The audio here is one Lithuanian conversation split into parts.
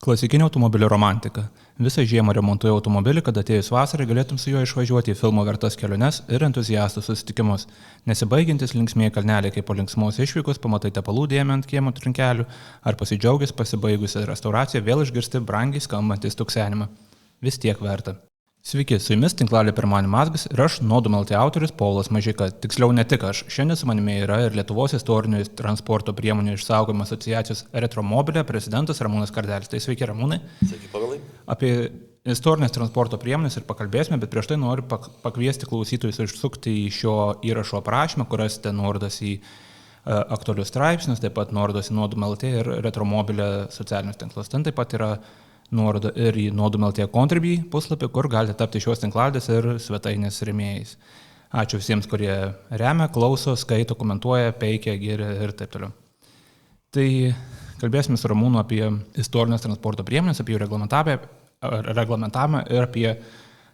Klasikinė automobilio romantika. Visą žiemą remontuoji automobilį, kad atėjus vasarai galėtum su juo išvažiuoti į filmo vertas keliones ir entuziastų susitikimus. Nesibaigiantis linksmieji kalneliai, kaip po linksmos išvykos pamatai tepalų dėmę ant kiemo trinkelių, ar pasidžiaugęs pasibaigusią restauraciją vėl išgirsti brangiai skambantį stuksenimą. Vis tiek verta. Sveiki, su jumis tinklalio Pirmanių mazgas ir aš, Nodum.lt autorius Paulas Mažika. Tiksliau ne tik aš. Šiandien su manimi yra ir Lietuvos istorinių transporto priemonių išsaugojimo asociacijos Retromobilė prezidentas Ramūnas Kardelis. Tai sveiki, Ramūnai. Sveiki, Pavelai. Apie istorinės transporto priemonės ir pakalbėsime, bet prieš tai noriu pakviesti klausytojus išsukti į šio įrašo aprašymą, kur rasite nuorodas į aktualius straipsnius, taip pat nuorodas į Nodum.lt ir Retromobilė socialinius tinklus. Ten taip pat yra nuoroda ir į Nodum.lt Contribui puslapį, kur galite tapti šios tinklaldės ir svetainės rėmėjais. Ačiū visiems, kurie remia, klauso, skaito, komentuoja, peikia, giria ir taip toliau. Tai kalbėsime su Ramūnu apie istorinės transporto priemonės, apie jų reglamentavimą ir apie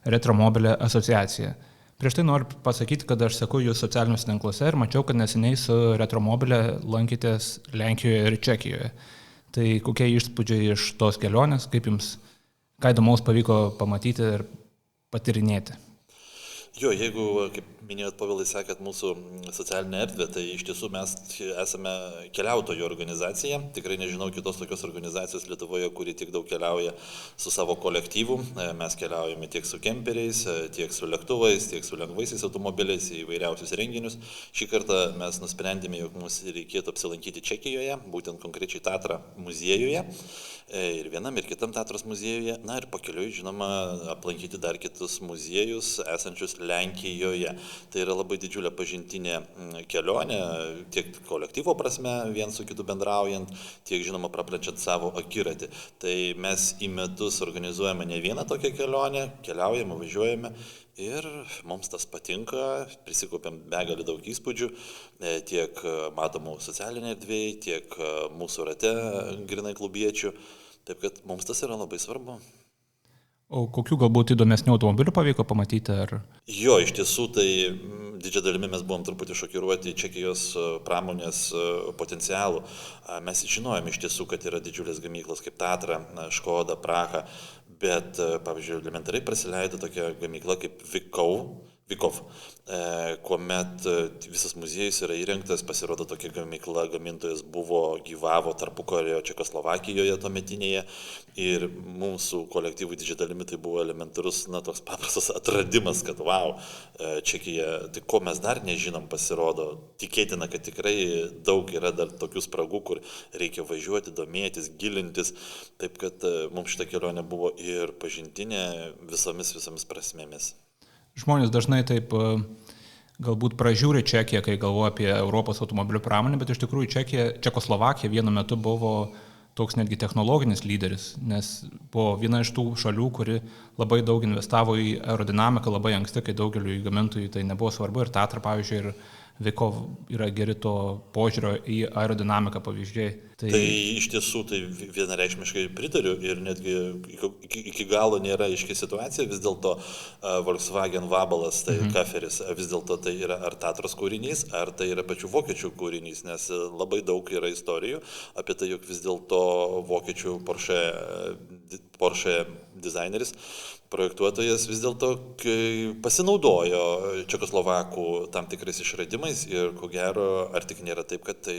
Retromobilę asociaciją. Prieš tai noriu pasakyti, kad aš seku jūs socialiniuose tinkluose ir mačiau, kad neseniai su Retromobilė lankytės Lenkijoje ir Čekijoje. Tai kokie įspūdžiai iš tos kelionės, kaip jums, ką įdomaus pavyko pamatyti ir patirinėti? Jo, jeigu, kaip minėjot, Pavelai, sekėt mūsų socialinę erdvę, tai iš tiesų mes esame keliautojų organizacija. Tikrai nežinau kitos tokios organizacijos Lietuvoje, kuri tiek daug keliauja su savo kolektyvu. Mes keliaujame tiek su kemperiais, tiek su lėktuvais, tiek su lengvaisiais automobiliais į įvairiausius renginius. Šį kartą mes nusprendėme, jog mums reikėtų apsilankyti Čekijoje, būtent konkrečiai Tatra muziejuje. Ir vienam ir kitam Tatros muziejuje, na ir pakeliui, žinoma, aplankyti dar kitus muziejus esančius Lenkijoje. Tai yra labai didžiulė pažintinė kelionė, tiek kolektyvo prasme, vien su kitu bendraujant, tiek, žinoma, praplečiant savo akiratį. Tai mes į metus organizuojame ne vieną tokią kelionę, keliaujame, važiuojame. Ir mums tas patinka, prisikaupiam begalį daug įspūdžių, tiek matomų socialinėje erdvėje, tiek mūsų rate grinai klubiečių, taip kad mums tas yra labai svarbu. O kokių galbūt įdomesnių automobilių pavyko pamatyti? Ar... Jo, iš tiesų, tai didžia dalimi mes buvom truputį šokiruoti Čekijos pramonės potencialų. Mes žinojame iš tiesų, kad yra didžiulės gamyklos kaip Tatra, Škoda, Praha, bet, pavyzdžiui, elementariai prasileido tokia gamykla kaip Vikov, kuomet visas muziejus yra įrengtas, pasirodo tokia gamykla, gamintojas gyvavo tarpukario Čekoslovakijoje tuometinėje ir mūsų kolektyvui didžia dalimi tai buvo elementarus, toks paprastas atradimas, kad wow, Čekija, tai ko mes dar nežinom, pasirodo, tikėtina, kad tikrai daug yra dar tokių spragų, kur reikia važiuoti, domėtis, gilintis, taip kad mums šita kelionė buvo ir pažintinė visomis prasmėmis. Žmonės dažnai taip galbūt pražiūri Čekiją, kai galvoja apie Europos automobilių pramonę, bet iš tikrųjų Čekoslovakija vienu metu buvo toks netgi technologinis lyderis, nes buvo viena iš tų šalių, kuri labai daug investavo į aerodinamiką labai anksti, kai daugeliu gamintojų tai nebuvo svarbu ir Tatra, pavyzdžiui, ir Vikov yra geri to požiūrio į aerodinamiką pavyzdžiai. Tai iš tiesų tai vienareikšmiškai pritariu ir netgi iki galo nėra aiški situacija, vis dėlto Volkswagen vabalas, tai kaferis, vis dėlto tai yra ar Tatros kūrinys, ar tai yra pačių vokiečių kūrinys, nes labai daug yra istorijų apie tai, jog vis dėlto vokiečių Porsche dizaineris, projektuotojas vis dėlto pasinaudojo čekoslovakų tam tikrais išradimais ir ko gero, ar tik nėra taip, kad tai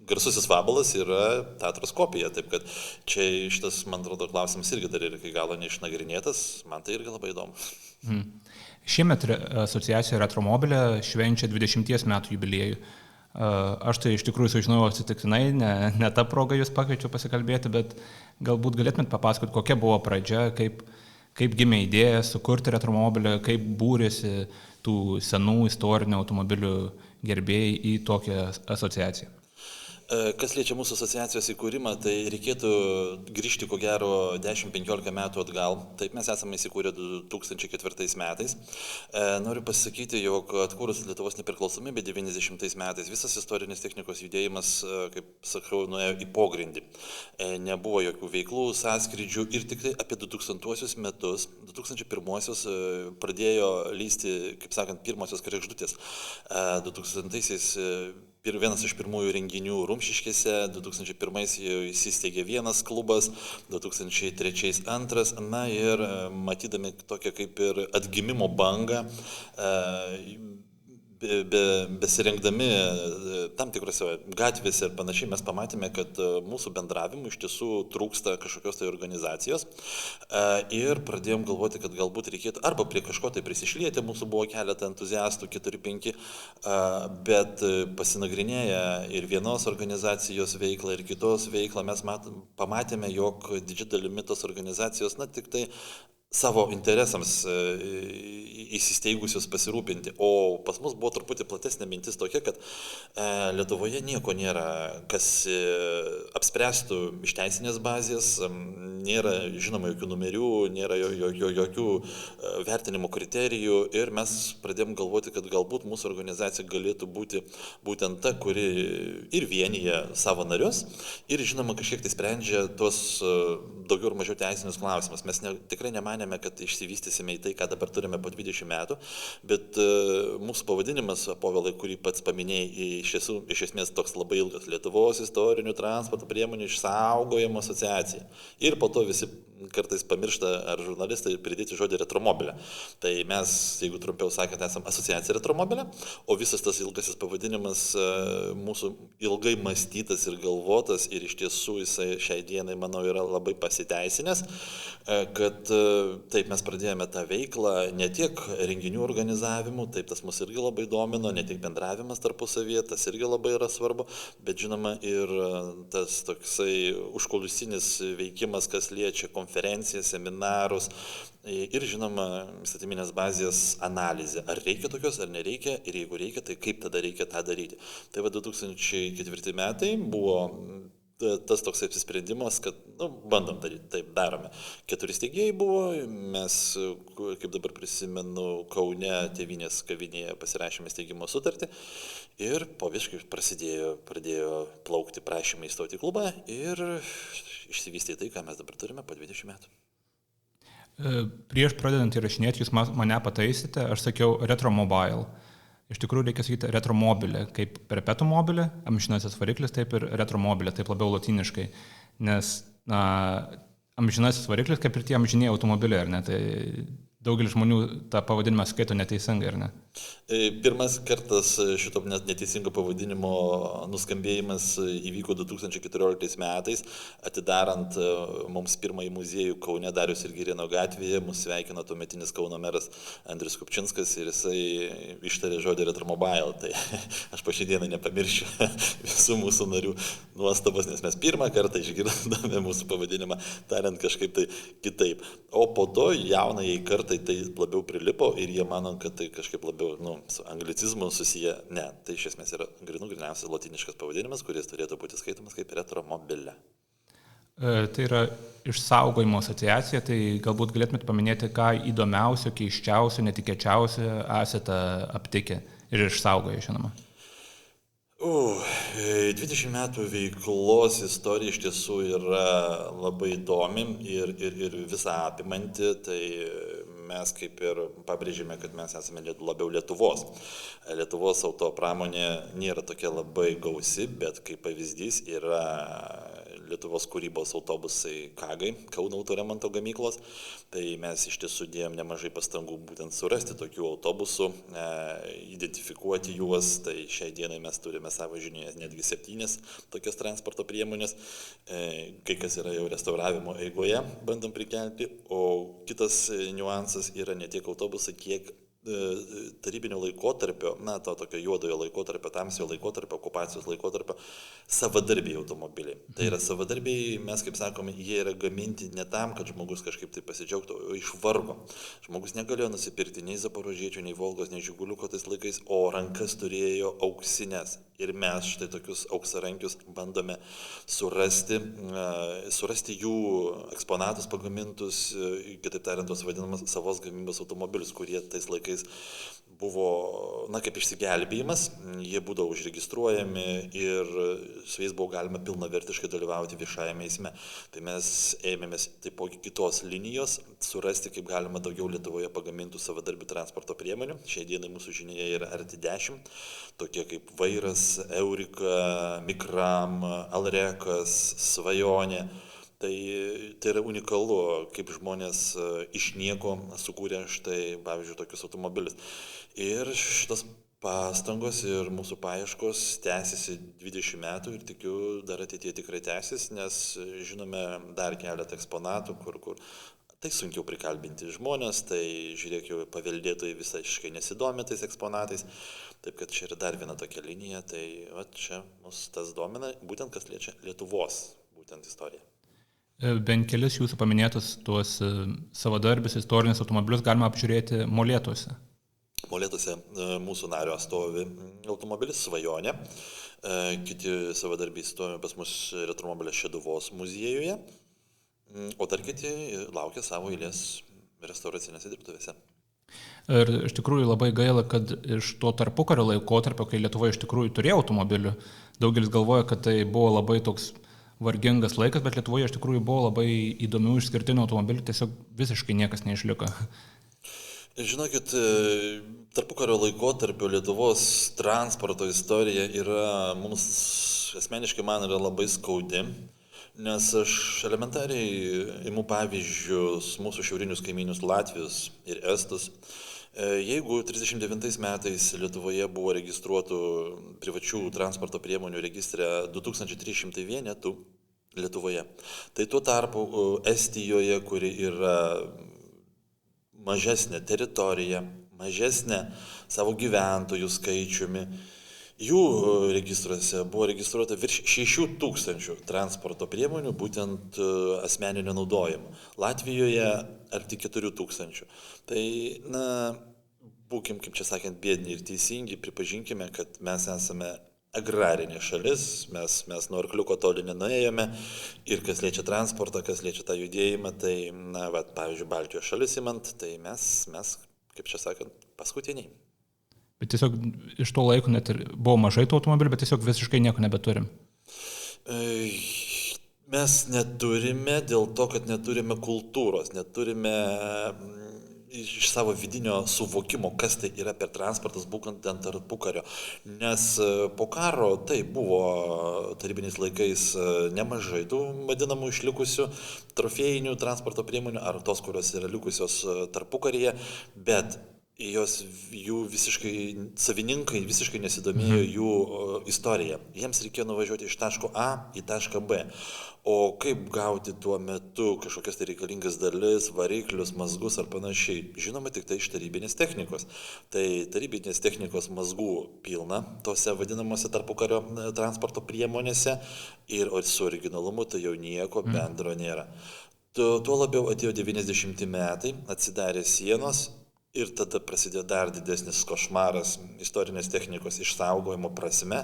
garsusis vabalas yra Tatros kopija, taip kad čia šitas, man atrodo, klausimas irgi dar yra iki galo neišnagrinėtas, man tai irgi labai įdomu. Šiemet asociacija Retromobilė švenčia 20 metų jubiliejų. Aš tai iš tikrųjų sužinojau atsitiktinai, ne tą progą jūs pakviečiau pasikalbėti, bet galbūt galėtumėt papasakoti, kokia buvo pradžia, kaip gimė idėja sukurti Retromobilę, kaip būrėsi tų senų istorinių automobilių gerbėjai į tokią asociaciją. Kas liečia mūsų asociacijos įkūrimą, tai reikėtų grįžti ko gero 10-15 metų atgal. Taip, mes esame įsikūrę 2004 metais. Noriu pasakyti, jog atkūrus Lietuvos nepriklausomybę 90 metais visas istorinės technikos judėjimas, kaip sakau, nuėjo į pogrindį. Nebuvo jokių veiklų, sąskrydžių ir tik tai apie 2000 metus, 2001 pradėjo lysti, kaip sakant, pirmosios kregždutės. 2001 vienas iš pirmųjų renginių Rumšiškėse, 2001 jau įsisteigė vienas klubas, 2003 antras, na ir matydami tokią kaip ir atgimimo bangą, besirengdami tam tikrose gatvėse ir panašiai, mes pamatėme, kad mūsų bendravimų iš tiesų trūksta kažkokios tai organizacijos ir pradėjom galvoti, kad galbūt reikėtų arba prie kažko tai prisišlieti, mūsų buvo keletą entuziastų, 4-5, bet pasinagrinėję ir vienos organizacijos veiklą, ir kitos veiklą, mes pamatėme, jog didžia dalimi tos organizacijos, tik tai savo interesams įsisteigusius pasirūpinti. O pas mus buvo truputį platesnė mintis tokia, kad Lietuvoje nieko nėra, kas apspręstų iš teisinės bazės, nėra žinoma jokių numerių, nėra jokių vertinimo kriterijų ir mes pradėjom galvoti, kad galbūt mūsų organizacija galėtų būti būtent ta, kuri ir vienyje savo narius ir žinoma kažkiek tai sprendžia tuos daugiau ir mažiau teisinius klausimus. Mes tikrai nemanėme, kad išsivystysime į tai, ką dabar turime po 20 metų, bet mūsų pavadinimas, Povilai, kurį pats paminėjai, iš esmės toks labai ilgas - Lietuvos istorinių transporto priemonių išsaugojimo asociacija. Ir po to visi kartais pamiršta, ar žurnalistai, pridėti žodį retromobilė. Tai mes, jeigu trumpiau sakant, esame asociacija retromobilė, o visas tas ilgasis pavadinimas mūsų ilgai mąstytas ir galvotas ir iš tiesų jisai šiai dienai, manau, yra labai pasiteisinęs, kad taip mes pradėjome tą veiklą ne tiek renginių organizavimu, taip tas mus irgi labai domino, ne tiek bendravimas tarpusavyje, tas irgi labai yra svarbu, bet žinoma ir tas toksai užkulisinis veikimas, kas liečia konferencijas, seminarus ir žinoma įstatyminės bazės analizė. Ar reikia tokios, ar nereikia ir jeigu reikia, tai kaip tada reikia tą daryti. Tai 2004 metai buvo tas toks apsisprendimas, kad bandom daryti, taip darome. 4 steigėjai buvo, mes, kaip dabar prisimenu, Kaune tėvynės kavinėje pasirašėme steigimo sutartį ir po visiškai pradėjo plaukti prašymai įstoti į klubą ir išsivystė tai, ką mes dabar turime po 20 metų. Prieš pradedant įrašinėti, jūs mane pataisėte, aš sakiau retromobile. Iš tikrųjų reikia sakyti retromobilė, kaip perpetuum mobile, amžinasis variklis, taip ir retromobilė, taip labiau lotyniškai, nes amžinasis variklis kaip ir tie amžiniai automobiliai, ar ne, tai daugelis žmonių tą pavadinimą skaito neteisingai, ar ne? Pirmas kartas šito neteisingo pavadinimo nuskambėjimas įvyko 2014 metais, atidarant mums pirmąjį muziejų Kaune Dariaus ir Girėno gatvėje, mus sveikino tuometinis Kauno meras Andrius Kupčinskas ir jisai ištarė žodį retromobile. Tai aš po šią dieną nepamiršiu visų mūsų narių nuostabos, nes mes pirmą kartą išgirdome mūsų pavadinimą, tariant kažkaip tai kitaip. O po to jaunai kartai tai labiau prilipo ir jie mano, kad tai kažkaip labiau su anglicizmu susiję. Ne, tai iš esmės yra griniausias lotyniškas pavadinimas, kuris turėtų būti skaitomas kaip retromobilė. Tai yra išsaugojimo asociacija, tai galbūt galėtumėt paminėti, ką įdomiausio, keiščiausio, netikėčiausio esate aptikę ir išsaugoję, žinoma. 20 metų veiklos istorija iš tiesų yra labai įdomi ir visą apimanti, tai mes kaip ir pabrėžėme, kad mes esame labiau Lietuvos. Lietuvos autopramonė nėra tokia labai gausi, bet kaip pavyzdys yra Lietuvos kūrybos autobusai Kagai, Kauno autoremonto gamyklos. Tai mes iš tiesų dėjom nemažai pastangų būtent surasti tokių autobusų, identifikuoti juos. Tai šiai dienai mes turime savo žinioje netgi 7 tokias transporto priemonės. Kai kas yra jau restauravimo eigoje, bandom prikelti. O kitas niuansas yra ne tiek autobusai, kiek tarybinio laikotarpio, to tokio juodojo laikotarpio, tamsiojo laikotarpio, okupacijos laikotarpio savadarbiai automobiliai. Tai yra savadarbiai, mes kaip sakome, jie yra gaminti ne tam, kad žmogus kažkaip tai pasidžiaugtų, o iš vargo. Žmogus negalėjo nusipirkti nei Zaporožiečių, nei Volgos, nei Žiguliuko tais laikais, o rankas turėjo auksinės. Ir mes štai tokius auksarankius bandome surasti jų eksponatus pagamintus, kitaip tariant, tos vadinamas savos gamybos automobilius, kurie tais laikais laikais buvo, kaip išsigelbėjimas, jie būdavo užregistruojami ir su jais buvo galima pilnavertiškai dalyvauti viešajame eisme. Tai mes ėmėmės taipogi kitos linijos, surasti kaip galima daugiau Lietuvoje pagamintų savadarbių transporto priemonių. Šiai dienai mūsų žinioje yra arti 10, tokie kaip Vairas, Eurika, Mikram, Alrekas, Svajonė. Tai yra unikalu, kaip žmonės iš nieko sukūrė štai, pavyzdžiui, tokius automobilius. Ir šitas pastangos ir mūsų paieškos tęsiasi 20 metų ir tikiu dar ateityje tikrai tęsis, nes žinome dar keletą eksponatų, kur tai sunkiau prikalbinti žmonės, tai žiūrėk, jau paveldėtojai visiškai nesidomi tais eksponatais, taip kad čia yra dar viena tokia linija, tai čia mus tas domina, būtent kas liečia Lietuvos būtent istoriją. Bent kelis jūsų paminėtus tuos savadarbius istorinius automobilius galima apžiūrėti Molėtuose. Molėtuose mūsų nario stovi automobilis Svajonė, kiti savadarbiai stovi pas mus Retromobilio Šeduvos muziejuje, o dar kiti laukia savo eilės restauracinėse dirbtuvėse. Ir iš tikrųjų labai gaila, kad iš to tarpukario laikotarpio, kai Lietuva iš tikrųjų turėjo automobilių, daugelis galvoja, kad tai buvo labai toks vargingas laikas, bet Lietuvoje iš tikrųjų buvo labai įdomių išskirtinių automobilių, tiesiog visiškai niekas neišliko. Žinokit, tarpukario laikotarpio Lietuvos transporto istorija yra, mums asmeniškai man yra labai skaudi, nes aš elementariai imu pavyzdžius mūsų šiaurinius kaimynus Latvius ir Estus. Jeigu 39 metais Lietuvoje buvo registruotų privačių transporto priemonių registre 2300 vienetų Lietuvoje, tai tuo tarpu Estijoje, kuri yra mažesnė teritorija, mažesnė savo gyventojų skaičiumi, jų registruose buvo registruota virš 6000 transporto priemonių būtent asmeninio naudojimo. Latvijoje arti 4000. Tai, būkim, kaip čia sakant, biedni ir teisingi, pripažinkime, kad mes esame agrarinė šalis, mes nuo arkliuko toli nenuėjome ir kas liečia transportą, kas liečia tą judėjimą, tai, pavyzdžiui, Baltijos šalis imant, tai mes, kaip čia sakant, paskutiniai. Bet tiesiog iš to laiko net ir buvo mažai tų automobilių, bet tiesiog visiškai nieko nebeturim. Mes neturime dėl to, kad neturime kultūros, neturime iš savo vidinio suvokimo, kas tai yra per transportas, būtent ant tarpukario. Nes po karo tai buvo tarybiniais laikais nemažai tų vadinamų išlikusių trofėjinių transporto priemonių, ar tos, kurios yra likusios tarpukaryje, bet jų visiškai savininkai visiškai nesidomėjo jų istorija. Jiems reikėjo nuvažiuoti iš taško A į tašką B. O kaip gauti tuo metu kažkokias tai reikalingas dalis, variklius, mazgus ar panašiai? Žinoma, tik tai iš tarybinės technikos. Tai tarybinės technikos mazgų pilna tose vadinamuose tarpukario transporto priemonėse ir su originalumu tai jau nieko bendro nėra. Tuo labiau atėjo 90 metai, atsidarė sienos. Ir tada prasidėjo dar didesnis košmaras istorinės technikos išsaugojimo prasme,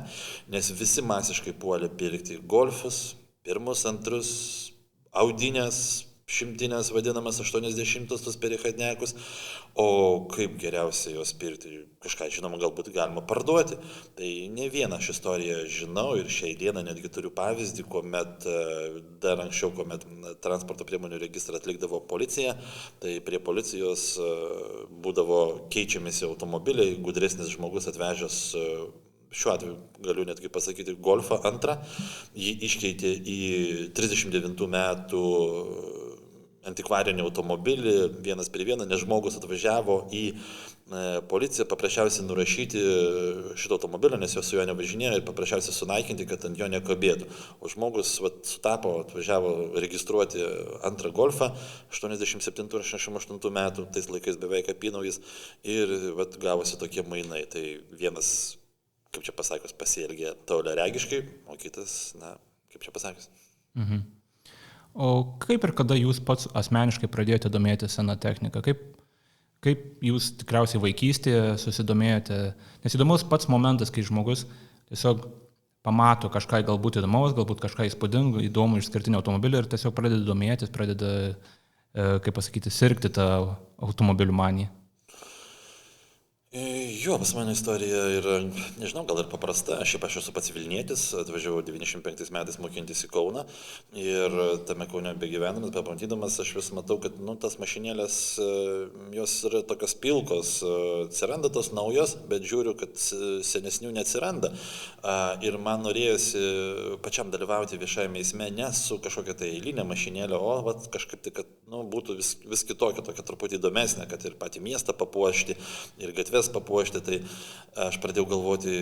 nes visi masiškai puolė pirkti golfus, pirmus, antrus, audinės, šimtinės vadinamas 80-tus perikadnekus, o kaip geriausia juos pirkti, kažką žinoma galbūt galima parduoti. Tai ne vieną aš istoriją žinau ir šiai dieną netgi turiu pavyzdį, kuomet dar anksčiau, kuomet transporto priemonių registrą atlikdavo policija, tai prie policijos būdavo keičiamisi automobiliai, gudresnis žmogus atvežęs, šiuo atveju galiu netgi pasakyti, Golfą antrą, jį iškeitė į 39 metų antikvarinį automobilį, vienas prie vieną, nes žmogus atvažiavo į policiją paprasčiausiai nurašyti šitą automobilį, nes jo su juo nevažinėjo ir paprasčiausiai sunaikinti, kad ant jo nekabėtų. O žmogus sutapo, atvažiavo registruoti antrą Golfą 87-88 metų, tais laikais beveik apynaujis ir gavosi tokie mainai. Tai vienas, kaip čia pasakius, pasielgė toliaregiškai, o kitas, kaip čia pasakius. Mhm. O kaip ir kada jūs pats asmeniškai pradėjote domėti sena technika? Kaip jūs tikriausiai vaikystėje susidomėjote? Nes įdomus pats momentas, kai žmogus tiesiog pamato kažką galbūt įdomaus, galbūt kažką įspūdingo, įdomų išskirtinį automobilį ir tiesiog pradeda domėtis, pradeda, kaip pasakyti, sirgti tą automobilių maniją. Jo, pas mane istorija yra, nežinau, gal ir paprasta. Šiaip aš esu pats Vilnietis, atvažiavau 95 metais mokintis į Kauną ir tame Kaune begyvenamas, bepamatydamas, aš vis matau, kad tas mašinėlės, jos yra tokios pilkos, atsiranda tos naujos, bet žiūriu, kad senesnių neatsiranda. Ir man norėjosi pačiam dalyvauti viešajame eisme ne su kažkokia tai eilinė mašinėlė, o kažkaip tai, kad būtų vis kitokia, tokia truputį įdomesnė, kad ir patį miestą papuošti, ir gatves papuošti, tai aš pradėjau galvoti,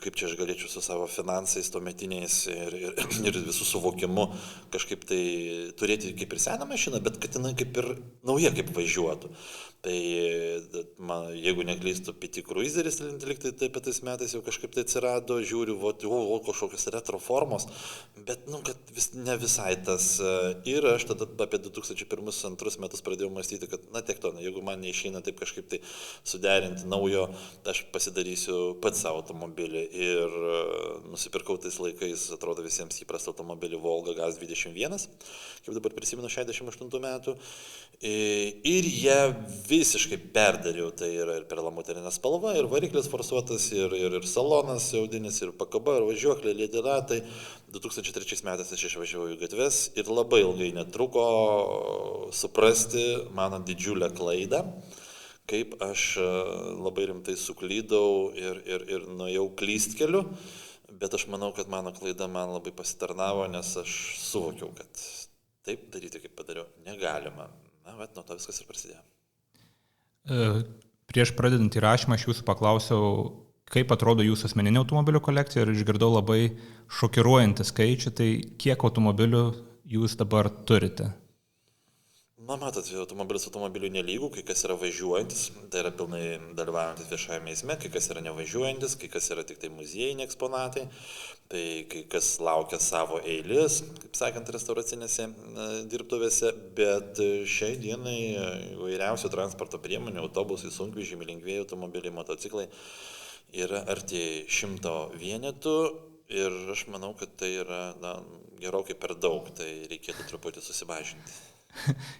kaip čia aš galėčiau su savo finansais tuometiniais ir visų suvokimu kažkaip tai turėti kaip ir seną mašiną, bet kad jinai kaip ir nauja kaip važiuotų. Tai man, jeigu neklystu, PT Cruiseris, liktai taip tais metais jau kažkaip tai atsirado, žiūriu, kažkokios retro formos, bet, kad ne visai tas. Ir aš tada apie 2001-2002 metus pradėjau mąstyti, kad, tiek to, jeigu man neišeina taip kažkaip tai suderinti naujo, aš pasidarysiu pats savo automobilį. Ir nusipirkau tais laikais, atrodo visiems įprastą automobilį Volga GAZ 21, kaip dabar prisimenu, 68 metų. Ir jie visiškai perdariau, tai yra ir perlamuterinė spalva, ir variklis forsuotas, ir salonas audinis, ir pakaba, ir važiuoklė, lėdi ratai. 2003 metais aš išvažiavau į gatves ir labai ilgai netruko suprasti mano didžiulę klaidą, kaip aš labai rimtai suklydau ir nuėjau klystkeliu, bet aš manau, kad mano klaida man labai pasitarnavo, nes aš suvokiau, kad taip daryti, kaip padariau, negalima. Nuo to viskas ir prasidėjo. Prieš pradedant įrašymą aš jūsų paklausiau, kaip atrodo jūsų asmeninė automobilių kolekcija ir išgirdau labai šokiruojantį skaičių, tai kiek automobilių jūs dabar turite? Matot, automobilis automobilių nelygų, kai kas yra važiuojantis, tai yra pilnai dalyvaujantis viešajame eisme, kai kas yra nevažiuojantis, kai kas yra tik tai muziejiniai eksponatai, tai kai kas laukia savo eilės, kaip sakant, restauracinėse dirbtuvėse, bet šiai dienai įvairiausių transporto priemonių, autobusai, sunkvežimiai, lengvieji automobiliai, motociklai yra arti 100 vienetų ir aš manau, kad tai yra gerokai per daug, tai reikėtų truputį susimažinti.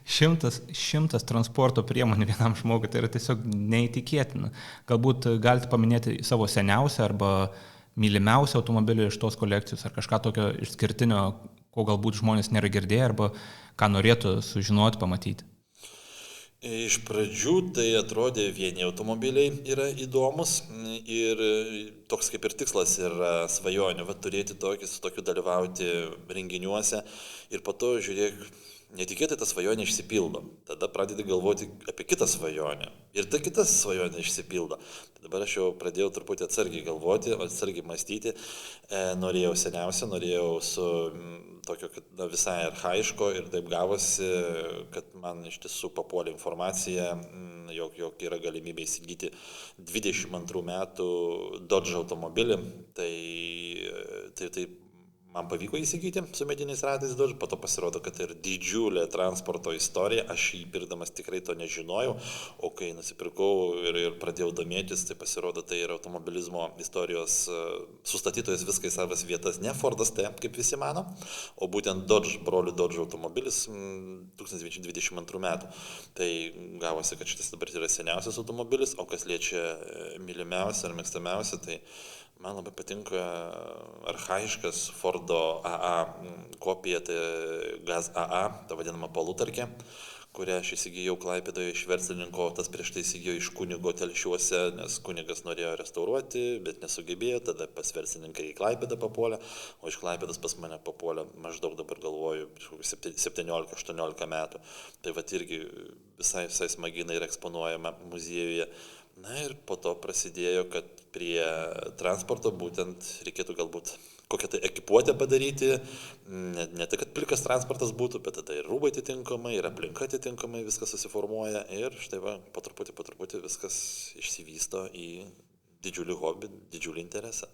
100 transporto priemonių vienam žmogui, tai yra tiesiog neįtikėtina. Galbūt galite paminėti savo seniausią arba mylimiausią automobilį iš tos kolekcijos, ar kažką tokio išskirtinio, ko galbūt žmonės nėra girdėję, arba ką norėtų sužinoti, pamatyti. Iš pradžių tai atrodė vieni automobiliai yra įdomus ir toks kaip ir tikslas yra svajonė, turėti tokį, su tokiu dalyvauti renginiuose ir po to žiūrėk, netikėtai ta svajonė išsipildo. Tada pradedi galvoti apie kitą svajonę. Ir ta kita svajonė išsipildo. Dabar aš jau pradėjau truputį atsargiai galvoti, atsargiai mąstyti. Norėjau seniausia, norėjau su tokio visai archaiško ir taip gavosi, kad man iš tiesų papuolė informacija, jog yra galimybė įsigyti 22 metų Dodge automobilį. Tai man pavyko įsigyti su mediniais ratais Dodge, po to pasirodo, kad tai yra didžiulė transporto istorija, aš jį pirkdamas tikrai to nežinojau, o kai nusipirkau ir pradėjau domėtis, tai pasirodo, tai yra automobilizmo istorijos sustatytojas viskai savas vietas, ne Fordas T, kaip visi mano, o būtent Dodge, brolių Dodge automobilis 1922 metų. Tai gavosi, kad šitas dabar yra seniausias automobilis, o kas liečia mylimiausia ar mėgstamiausia, tai man labai patinka archaiškas Fordo AA kopija, tai GAZ AA, ta vadinama palutarkė, kurią aš įsigijau Klaipėdoje iš verslininko, tas prieš tai įsigijo iš kunigo Telšiuose, nes kunigas norėjo restauruoti, bet nesugebėjo, tada pas verslininką į Klaipėdą papuolė, o iš Klaipėdos pas mane papuolė maždaug dabar galvoju 17-18 metų. Tai irgi visai smaginai yra eksponuojama muziejuje. Na ir po to prasidėjo, kad prie transporto būtent reikėtų galbūt kokią tai ekipuotę padaryti, ne tai, kad plikas transportas būtų, bet tada ir rūbai atitinkamai, ir aplinka atitinkamai viskas susiformuoja ir štai po truputį viskas išsivysto į didžiulį hobį, didžiulį interesą.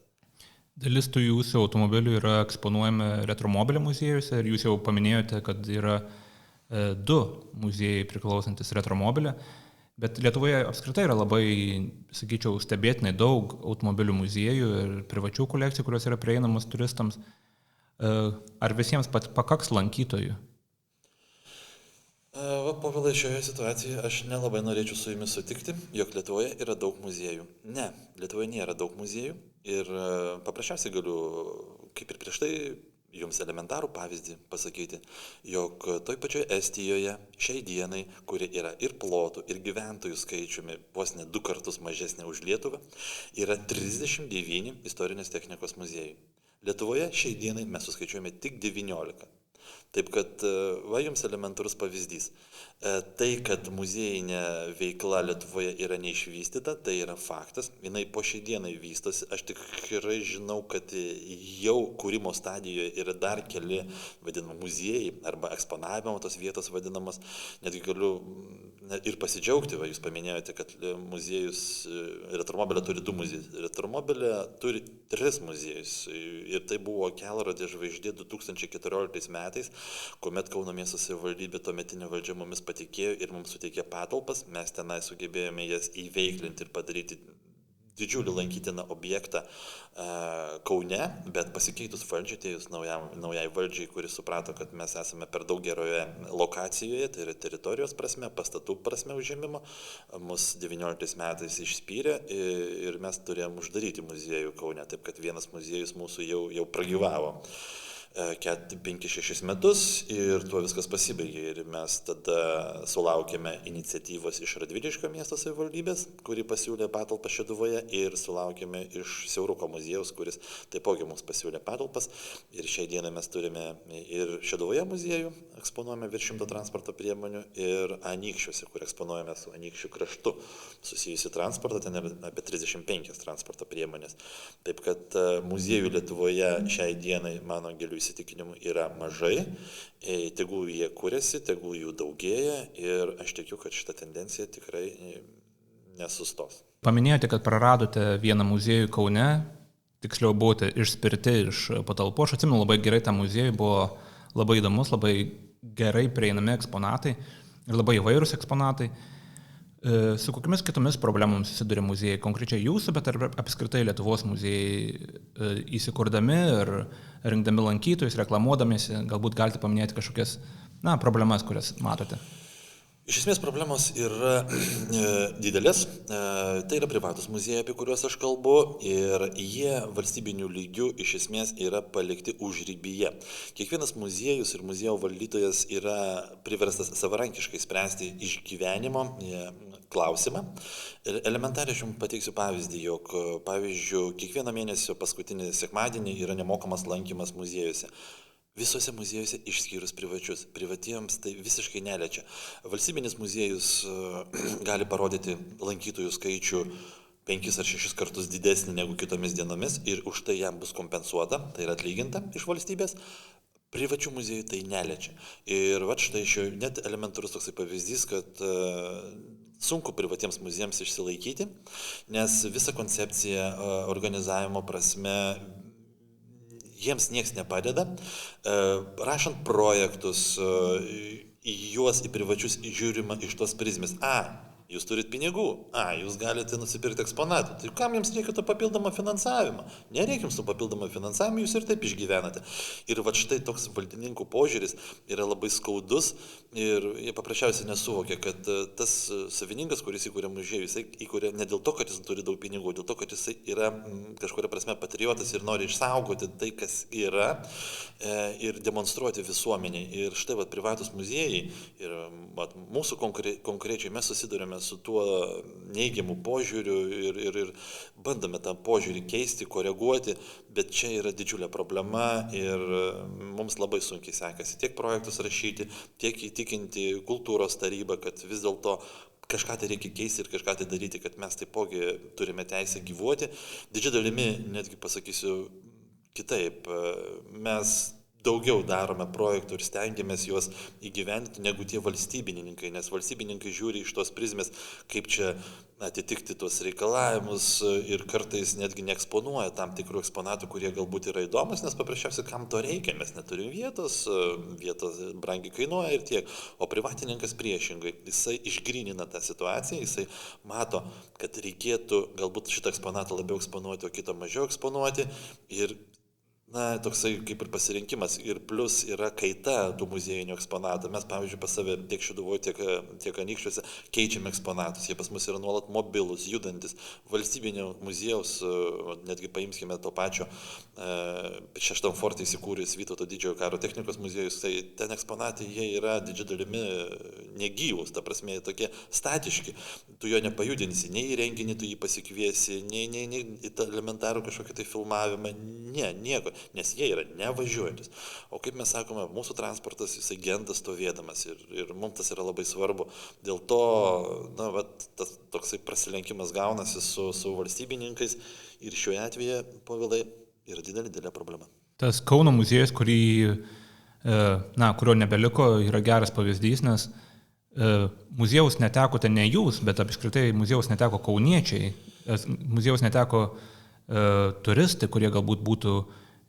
Dalis tų jūsų automobilių yra eksponuojami Retromobilio muziejuose ir jūs jau paminėjote, kad yra 2 muziejai priklausantis Retromobilio. Bet Lietuvoje apskritai yra labai, sakyčiau, stebėtinai daug automobilių muziejų ir privačių kolekcijų, kurios yra prieinamos turistams. Ar visiems pakaks lankytojų? Povilai, šioje situacijoje aš nelabai norėčiau su jumis sutikti, jog Lietuvoje yra daug muziejų. Ne, Lietuvoje nėra daug muziejų ir paprasčiausiai galiu, kaip ir prieš tai, jums elementarų pavyzdį pasakyti, jog toj pačioje Estijoje šiai dienai, kuri yra ir plotų, ir gyventojų skaičiumi vos ne 2 kartus mažesnė už Lietuvą, yra 39 istorinės technikos muziejai. Lietuvoje šiai dienai mes suskaičiuojame tik 19. Taip kad, va jums elementarus pavyzdys. Tai, kad muziejinė veikla Lietuvoje yra neišvystyta, tai yra faktas. Jinai po šiai dienai vystosi. Aš tikrai žinau, kad jau kūrimo stadijoje yra dar keli vadinami muziejai arba eksponavimo tos vietos vadinamos. Netgi galiu ir pasidžiaugti, va jūs paminėjote, kad muziejus Retromobilė turi 2 muziejus. Retromobilė turi 3 muziejus. Ir tai buvo kelrodė žvaigždė 2014 metais, kuomet Kauno miesto savivaldybė tuometinė valdžia mumis patikėjo ir mums suteikė patalpas, mes tenai sugebėjome jas įveiklinti ir padaryti didžiulį lankytiną objektą Kaune, bet pasikeitus valdžiai, atėjus naujai valdžiai, kuris suprato, kad mes esame per daug geroje lokacijoje, tai yra teritorijos prasme, pastatų prasme užėmimo, mus 19 metais išspyrė ir mes turėjom uždaryti muziejų Kaune, taip kad vienas muziejus mūsų jau pragyvavo 5-6 metus ir tuo viskas pasibaigė ir mes tada sulaukėme iniciatyvos iš Radviliškio miesto savivaldybės, kuri pasiūlė patalpą Šeduvoje ir sulaukėme iš Siauruko muziejaus, kuris taipogi mums pasiūlė patalpas ir šiai dienai mes turime ir Šeduvoje muziejų, eksponuojame virš 100 transporto priemonių ir Anykščiuose, kur eksponuojame su Anykščių kraštu susijusi transportą, ten apie 35 transporto priemonės. Taip kad muziejų Lietuvoje šiai dienai, mano gilių įsitikinimu, yra mažai, tegul jie kuriasi, tegul jų daugėja ir aš tikiu, kad šita tendencija tikrai nesustos. Paminėjote, kad praradote vieną muziejų Kaune, tiksliau buvote išspirti iš patalpų. Aš atsimenu labai gerai tą muziejų, buvo labai įdomus, labai gerai prieinami eksponatai ir labai įvairūs eksponatai. Su kokiamis kitomis problemomis susiduria muziejai, konkrečiai jūsų, bet ar apskritai Lietuvos muziejai įsikurdami ir rinkdami lankytojus, reklamuodamėsi, galbūt galite paminėti kažkokias problemas, kurias matote? Iš esmės problemos yra didelės, tai yra privatus muziejai, apie kuriuos aš kalbu ir jie valstybinių lygių iš esmės yra palikti užribyje. Kiekvienas muziejus ir muziejų valdytojas yra priverstas savarankiškai spręsti išgyvenimo klausimą. Ir elementariai aš jums pateiksiu pavyzdį, jog pavyzdžiui, kiekvieno mėnesio paskutinį sekmadienį yra nemokamas lankymas muziejuose. Visose muziejuose išskyrus privačius. Privatiems tai visiškai neliečia. Valstybinis muziejus gali parodyti lankytojų skaičių 5 ar 6 kartus didesnį negu kitomis dienomis ir už tai jam bus kompensuota, tai yra atlyginta iš valstybės. Privačių muziejų tai neliečia. Ir va štai net elementarus toksai pavyzdys, kad sunku privatiems muziejams išsilaikyti, nes visa koncepcija organizavimo prasme jiems nieks nepadeda. Rašant projektus, juos į privačius žiūrima iš tos prizmės. Jūs turit pinigų, jūs galite nusipirkti eksponatų. Tai kam jums reikia to papildomo finansavimo? Nereikia jums to papildomo finansavimo, jūs ir taip išgyvenate. Ir va štai toks valdininkų požiūris yra labai skaudus ir jie paprasčiausiai nesuvokia, kad tas savininkas, kuris įkūrė muziejų, jisai įkūrė ne dėl to, kad jis turi daug pinigų, dėl to, kad jisai yra kažkuria prasme patriotas ir nori išsaugoti tai, kas yra ir demonstruoti visuomeniai. Ir štai va privatus muziejai ir va, mūsų konkrečiai mes susidurėme su tuo neigiamu požiūriu ir bandome tą požiūrį keisti, koreguoti, bet čia yra didžiulė problema ir mums labai sunkiai sekasi tiek projektus rašyti, tiek įtikinti kultūros tarybą, kad vis dėlto kažką tai reikia keisti ir kažką tai daryti, kad mes taipogi turime teisę gyvuoti. Didžia dalimi, netgi pasakysiu kitaip, mes daugiau darome projektų ir stengiamės juos įgyvendinti negu tie valstybininkai, nes valstybininkai žiūri iš tos prizmės, kaip čia atitikti tuos reikalavimus ir kartais netgi neeksponuoja tam tikrų eksponatų, kurie galbūt yra įdomus, nes paprasčiausiai kam to reikia, mes neturim vietos brangiai kainuoja ir tiek, o privatininkas priešingai, jisai išgrynina tą situaciją, jisai mato, kad reikėtų galbūt šitą eksponatą labiau eksponuoti, o kitą mažiau eksponuoti ir na, toksai kaip ir pasirinkimas. Ir plus yra kaita tų muziejinių eksponatų. Mes, pavyzdžiui, pas save tiek Šeduvoje, tiek Anykščiuose keičiame eksponatus. Jie pas mus yra nuolat mobilus, judantis. Valstybinio muziejaus, netgi paimskime to pačio šeštam forte įsikūręs Vytauto didžiojo karo technikos muziejus, tai ten eksponatai jie yra didžia dalimi negyvus, ta prasme, tokie statiški. Tu jo nepajudinsi, nei į renginį tu jį pasikviesi, nei į tą elementarų kažkokį tai filmavimą, nieko. Nes jie yra nevažiuojantis. O kaip mes sakome, mūsų transportas jisai genda stovėdamas ir mums tas yra labai svarbu. Dėl to, na, tas toksai prasilenkimas gaunasi su valstybininkais ir šiuo atveju, Povilai, yra didelė problema. Tas Kauno muziejus, kurio nebeliko, yra geras pavyzdys, nes muziejaus netekote ne jūs, bet apskritai muziejaus neteko kauniečiai, muziejaus neteko turistai, kurie galbūt būtų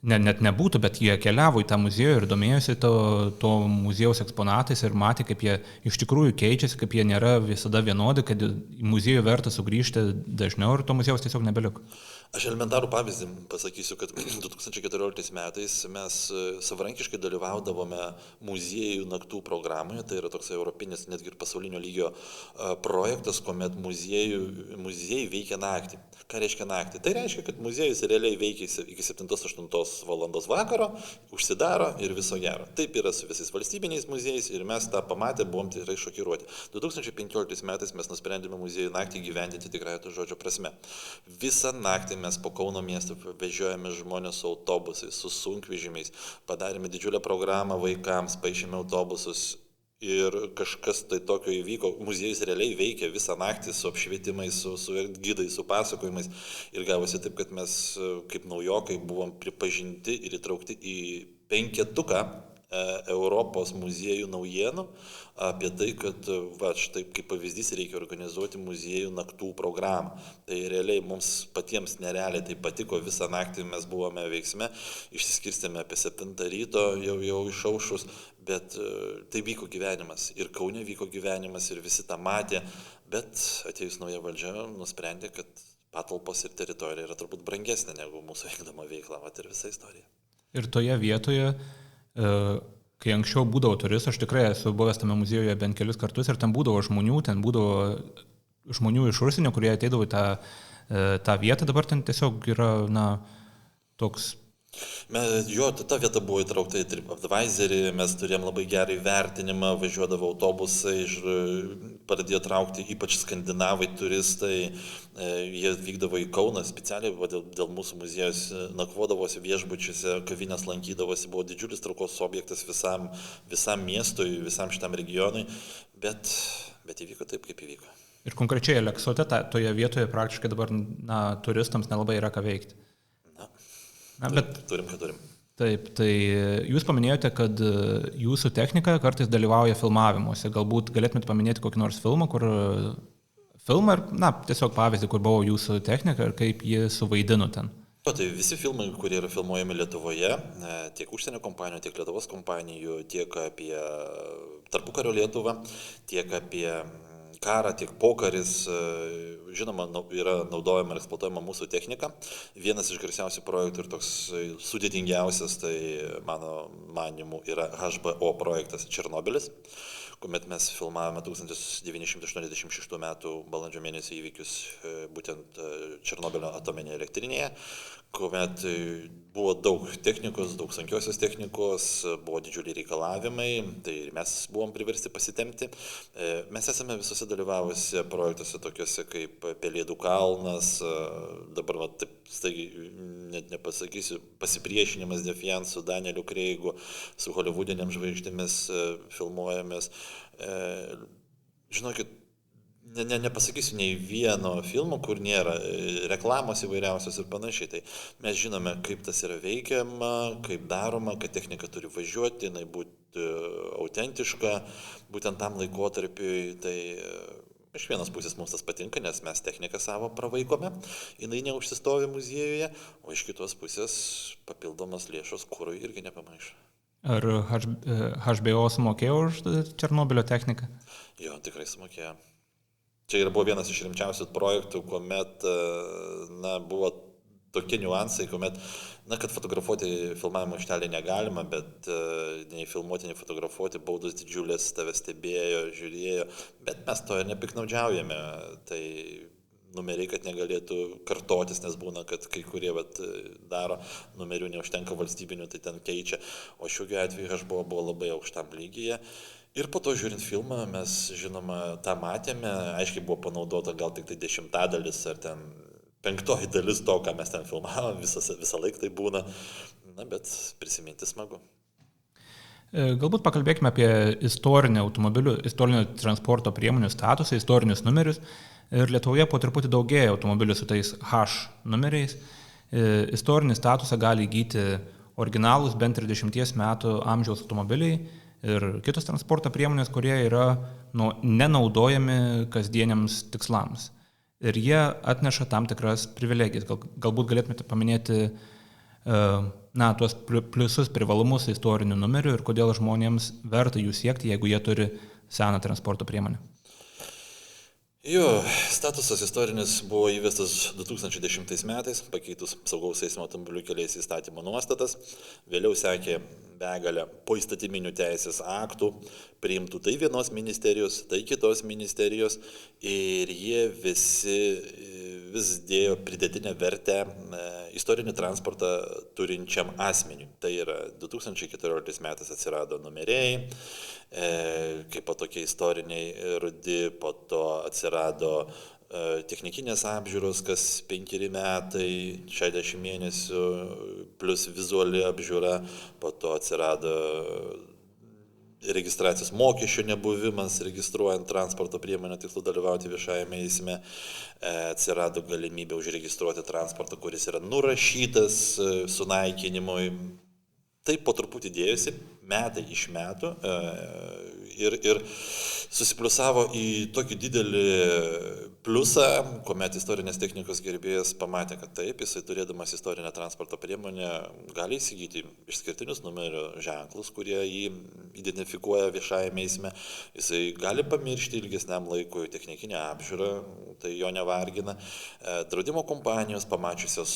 net nebūtų, bet jie keliavo į tą muziejų ir domėjosi to muziejaus eksponatais ir matė, kaip jie iš tikrųjų keičiasi, kaip jie nėra visada vienodi, kad į muziejų verta sugrįžti dažniau ir to muziejaus tiesiog nebeliko. Aš elementarų pavyzdį pasakysiu, kad 2014 metais mes savarankiškai dalyvaudavome muziejų naktų programoje, tai yra toks europinis, netgi ir pasaulinio lygio projektas, kuomet muziejai veikia naktį. Ką reiškia naktį? Tai reiškia, kad muziejus realiai veikia iki 7-8 valandos vakaro, užsidaro ir viso gero. Taip yra su visais valstybiniais muziejais ir mes tą pamatę buvom tikrai šokiruoti. 2015 metais mes nusprendėme muziejų naktį gyventinti tikrąją to žodžio prasme. Visą naktį mes po Kauno miestą vežiojame žmonės su autobusais, su sunkvežimiais, padarėme didžiulę programą vaikams, paišėme autobusus. Ir kažkas tai tokio įvyko, muziejus realiai veikia visą naktį su apšvietimais, su gidais, su pasakojimais ir gavosi taip, kad mes kaip naujokai buvom pripažinti ir įtraukti į 5 Europos muziejų naujienų apie tai, kad štai kaip pavyzdys reikia organizuoti muziejų naktų programą. Tai realiai mums patiems nerealiai tai patiko, visą naktį mes buvome veiksme, išsiskirstėme apie 7 ryto jau išaušus, bet tai vyko gyvenimas ir Kaune vyko gyvenimas ir visi tą matė, bet atėjus nauja valdžia nusprendė, kad patalpos ir teritorija yra turbūt brangesnė negu mūsų vykdoma veikla, ir visa istorija. Ir toje vietoje, kai anksčiau būdavo turistų, aš tikrai esu buvęs tame muziejuje bent kelis kartus ir ten būdavo žmonių iš užsienio, kurie ateidavo į tą vietą, dabar ten tiesiog yra, toks. Ta vieta buvo įtraukta į TripAdvisorį, mes turėjom labai gerą įvertinimą, važiuodavo autobusai, pradėjo traukti ypač skandinavai turistai, jie vykdavo į Kauną specialiai, dėl mūsų muziejus nakvodavosi viešbučiuose, kavinės lankydavosi, buvo didžiulis traukos objektas visam miestui, visam šitam regionui, bet įvyko taip, kaip įvyko. Ir konkrečiai Aleksote, toje vietoje praktiškai dabar turistams nelabai yra ką veikti. Bet turim. Taip, tai jūs paminėjote, kad jūsų technika kartais dalyvauja filmavimuose. Galbūt galėtumėte paminėti kokį nors filmą ir tiesiog pavyzdį, kur buvo jūsų technika ir kaip ji suvaidino ten. Tai visi filmai, kurie yra filmuojami Lietuvoje, tiek užsienio kompanijų, tiek Lietuvos kompanijų, tiek apie tarpukario Lietuvą, tiek apie karą, tiek pokaris, žinoma, yra naudojama ir eksploatuojama mūsų technika. Vienas iš garsiausių projektų ir toks sudėtingiausias, tai mano manimu yra HBO projektas Černobylis, kuomet mes filmavome 1986 metų balandžio mėnesio įvykius būtent Černobylio atominėje elektrinėje, kuomet buvo daug technikos, daug sunkiosios technikos, buvo didžiuliai reikalavimai, tai mes buvom priversti pasitempti. Mes esame visose dalyvavusi projektuose tokiuose kaip Pelėdų kalnas, dabar taip staigiai net nepasakysiu, pasipriešinimas Defiant su Danieliu Kreigu, su holivudinėm žvaigždėmis filmuojamės. Žinokit, nepasakysiu nei vieno filmo, kur nėra reklamos įvairiausios ir panašiai. Tai mes žinome, kaip tas yra veikiama, kaip daroma, kad technika turi važiuoti, jinai būti autentiška, būtent tam laikotarpiui. Tai iš vienos pusės mums tas patinka, nes mes techniką savo pravaikome, jinai neužsistovi muziejuje, o iš kitos pusės papildomas lėšos kūrui irgi nepamaišo. Ar HBO sumokėjo už Černobylio techniką? Jo, tikrai sumokėjo. Čia ir buvo vienas iš rimčiausių projektų, kuomet buvo tokie niuansai, kuomet, kad fotografuoti filmavimo aikštelėje negalima, bet nei filmuoti, nei fotografuoti, baudos didžiulės, tave stebėjo, žiūrėjo, bet mes to ir nepiknaudžiaujame. Tai numeriai, kad negalėtų kartotis, nes būna, kad kai kurie daro numerių, neužtenka valstybinių, tai ten keičia, o šiuo atveju aš buvo labai aukštam lygyje. Ir po to žiūrint filmą, mes žinoma tą matėme, aiškiai buvo panaudota gal tik tai 10% ar ten 5 dalis to, ką mes ten filmavom, visą laiką tai būna, bet prisiminti smagu. Galbūt pakalbėkime apie istorinio transporto priemonių statusą, istorinius numerius. Ir Lietuvoje po truputį daugėja automobilių su tais H numeriais. Istorinį statusą gali įgyti originalūs bent 30 metų amžiaus automobiliai ir kitos transporto priemonės, kurie yra nenaudojami kasdieniams tikslams. Ir jie atneša tam tikras privilegijas. Galbūt galėtumėte paminėti tuos pliusus, privalumus istorinių numerių ir kodėl žmonėms verta jų siekti, jeigu jie turi seną transporto priemonę. Statusas istorinis buvo įvestas 2010 metais, pakeitus saugaus eismo automobilių keliais įstatymo nuostatas. Vėliau sekė begalę poįstatyminių teisės aktų, priimtų tai vienos ministerijos, tai kitos ministerijos ir jie vis dėjo pridėtinę vertę istorinį transportą turinčiam asmeniui. Tai yra 2014 metais atsirado numeriai, kaip po tokie istoriniai rudi, po to atsirado technikinės apžiūros, kas 5 metai, 60 mėnesių, plus vizuali apžiūra, po to atsirado registracijos mokesčio nebuvimas, registruojant transporto priemonę tikslu dalyvauti viešajame eisme, atsirado galimybė užregistruoti transportą, kuris yra nurašytas sunaikinimui. Tai po truputį dėjosi metai iš metų ir susipliusavo į tokį didelį pliusą, kuomet istorinės technikos gerbėjas pamatė, kad taip, jisai turėdamas istorinę transporto priemonę gali įsigyti išskirtinius numerio ženklus, kurie jį identifikuoja viešajame eisme, jisai gali pamiršti ilgesniam laikui technikinę apžiūrą, tai jo nevargina. Draudimo kompanijos pamačiusios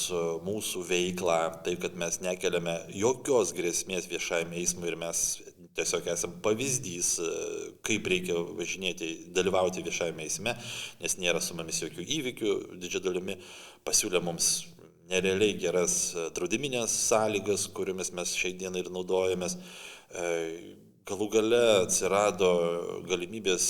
mūsų veiklą, tai kad mes nekeliame jokios grėsmės viešajame eismui ir mes tiesiog esam pavyzdys, kaip reikia važinėti, dalyvauti viešajame eisme, nes nėra su mumis jokių įvykių, didžia dalimi pasiūlė mums nerealiai geras draudiminės sąlygas, kuriomis mes šiai dienai ir naudojamės. Galų gale atsirado galimybės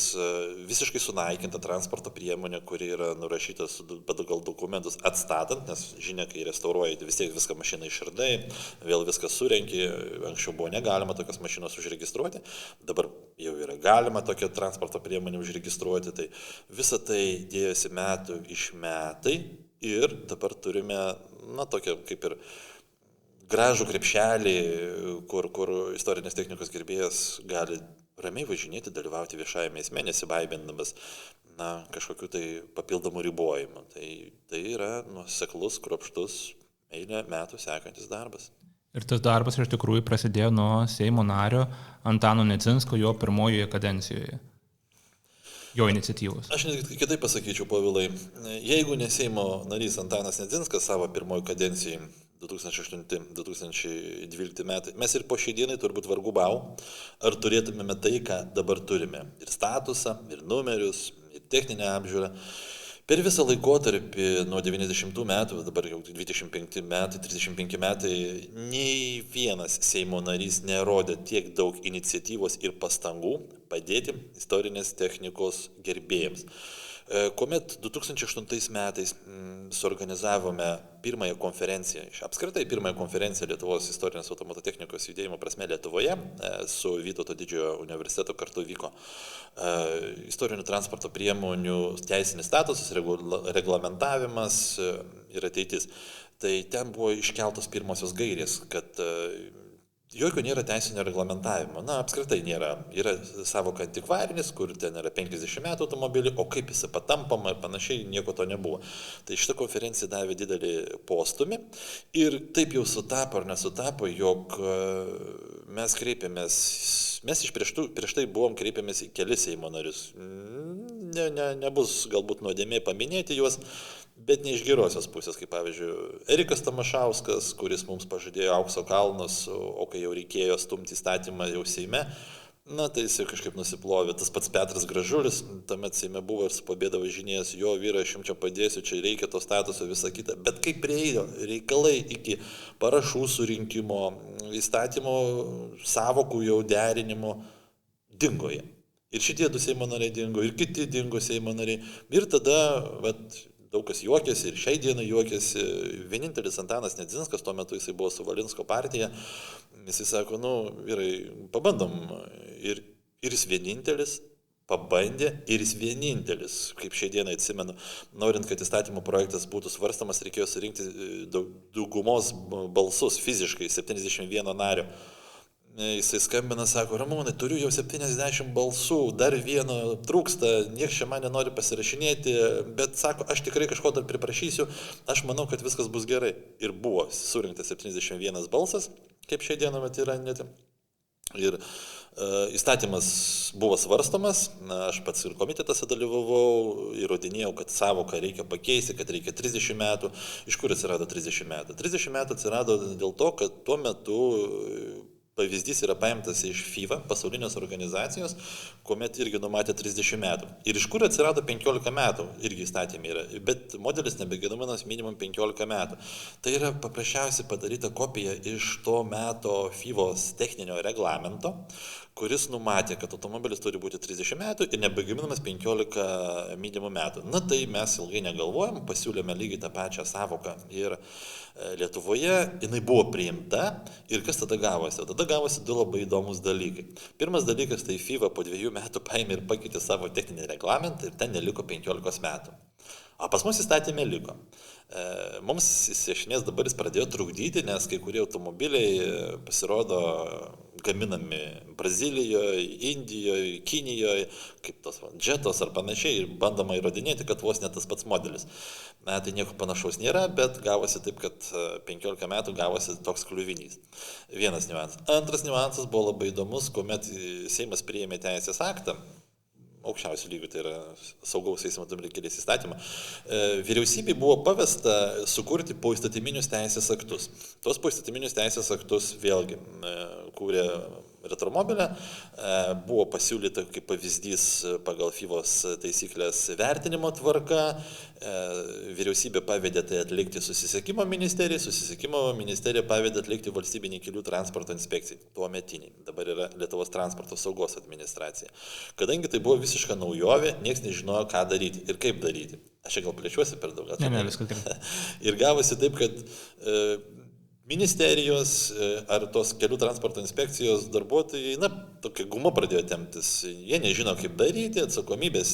visiškai sunaikintą transporto priemonę, kuri yra nurašyta pagal dokumentus atstatant, nes žinia, kai restauruoji, vis tiek viską mašiną išardai, vėl viską surenki, anksčiau buvo negalima tokios mašinos užregistruoti, dabar jau yra galima tokią transporto priemonę užregistruoti, tai visa tai dėjosi metų iš metai ir dabar turime, tokią kaip ir gražų krepšelį, kur istorinės technikos gerbėjas gali ramiai važinėti, dalyvauti viešajame eisme, nesibaiminddamas kažkokių tai papildomų ribojimų. Tai yra nuoseklus, kruopštus, eilę metų sekantis darbas. Ir tas darbas iš tikrųjų prasidėjo nuo Seimo nario Antano Nedzinsko jo pirmojoje kadencijoje. Jo iniciatyvos. Aš net kitaip pasakyčiau, Povilai, jeigu ne Seimo narys Antanas Nedzinskas savo pirmojo kadencijai 2008-2012 metai, mes ir po šiai dienai turbūt vargu bau, ar turėtumėme tai, ką dabar turime. Ir statusą, ir numerius, ir techninę apžiūrą. Per visą laikotarpį nuo 90 metų, dabar jau 25 metai, 35 metai, nei vienas Seimo narys nerodė tiek daug iniciatyvos ir pastangų padėti istorinės technikos gerbėjams. Kuomet 2008 metais suorganizavome pirmąją konferenciją, apskritai pirmąją konferenciją Lietuvos istorinės automototechnikos judėjimo prasme Lietuvoje, su Vytauto didžiojo universiteto kartu vyko istorinių transporto priemonių teisinis statusas, reglamentavimas ir ateitis. Tai ten buvo iškeltos pirmosios gairės, kad jokio nėra teisinio reglamentavimo. Apskritai nėra. Yra savoka antikvarinis, kur ten yra 50 metų automobilį, o kaip jis patampama ir panašiai, nieko to nebuvo. Tai šitą konferenciją davė didelį postumį ir taip jau sutapo ar nesutapo, jog mes kreipėmės, mes prieš tai buvom kreipėmės į kelis Seimo narius. Nebus galbūt nuodėmė paminėti juos, bet ne iš gerosios pusės, kaip pavyzdžiui, Erikas Tamašauskas, kuris mums pažadėjo aukso kalnus, o kai jau reikėjo stumti įstatymą jau Seime, na, tai jis kažkaip nusiplovė. Tas pats Petras Gražulis, tuomet Seime buvo ir su Pobėda važinėjęs, jo vyra, aš jums čia padėsiu, čia reikia to statuso, visą kitą. Bet kaip prieėjo reikalai iki parašų surinkimo, įstatymo savokų jau derinimo, dingo jie. Ir šitie 2 Seimo nariai dingo, ir kiti dingo Seimo nariai. Ir tada, daug kas juokėsi, ir šiai dienai juokėsi. Vienintelis Antanas Nedzinskas, tuo metu jisai buvo su Valinsko partija, jisai sako, vyrai, pabandom. Ir jis vienintelis pabandė, ir jis vienintelis, kaip šiai dienai atsimenu, norint, kad įstatymo projektas būtų svarstamas, reikėjo surinkti daugumos balsus fiziškai, 71 nario. Jisai skambina, sako, Ramūnai, turiu jau 70 balsų, dar vieno trūksta, niekas čia man nenori pasirašinėti, bet sako, aš tikrai kažko dar priprašysiu, aš manau, kad viskas bus gerai. Ir buvo surinktas 71 balsas, kaip šiai dieną yra net. Ir įstatymas buvo svarstomas, aš pats ir komitetuose dalyvavau, įrodinėjau, kad savoką reikia pakeisti, kad reikia 30 metų. Iš kur atsirado 30 metų? 30 metų atsirado dėl to, kad tuo metu pavyzdys yra paimtas iš FIFA, pasaulinės organizacijos, kuomet irgi numatė 30 metų. Ir iš kur atsirado 15 metų, irgi įstatymė yra, bet modelis nebeginamas minimum 15 metų. Tai yra paprasčiausiai padaryta kopija iš to meto FIFO's techninio reglamento, kuris numatė, kad automobilis turi būti 30 metų ir nebegaminamas 15 minimum metų. Na tai mes ilgai negalvojom, pasiūlėme lygiai tą pačią savoką ir Lietuvoje, jinai buvo priimta ir kas tada gavosi? Tada gavosi 2 labai įdomus dalykai. Pirmas dalykas, tai FIFA po 2 metų paėmė ir pakeitė savo techninį reglamentą ir ten neliko 15 metų. O pas mus įstatymė liko. Mums iš esmės dabar jis pradėjo trukdyti, nes kai kurie automobiliai pasirodo gaminami Brazilijoje, Indijoje, Kinijoje, kaip tos Jetos ar panašiai, ir bandoma įrodinėti, kad vos net tas pats modelis. Tai nieko panašaus nėra, bet gavosi taip, kad 15 metų gavosi toks kliuvinys. Vienas niuansas. Antras niuansas buvo labai įdomus, kuomet Seimas priėmė teisės aktą, aukščiausių lygių, tai yra saugaus eismo keliais įstatymą, vyriausybei buvo pavesta sukurti poįstatyminius teisės aktus. Tos poįstatyminius teisės aktus vėlgi kūrė Retromobilė, buvo pasiūlyta kaip pavyzdys pagal FIFO's taisyklės vertinimo tvarka, vyriausybė pavedė tai atlikti susisiekimo ministerija pavedė atlikti valstybinį kelių transporto inspekcijai, tuometiniai, dabar yra Lietuvos transporto saugos administracija. Kadangi tai buvo visiška naujovė, niekas nežinojo, ką daryti ir kaip daryti. Aš čia gal plėčiuosi per daug. Ne, viskas gerai. Ir gavosi taip, kad ministerijos ar tos kelių transporto inspekcijos darbuotojai, tokia guma pradėjo temptis. Jie nežino, kaip daryti, atsakomybės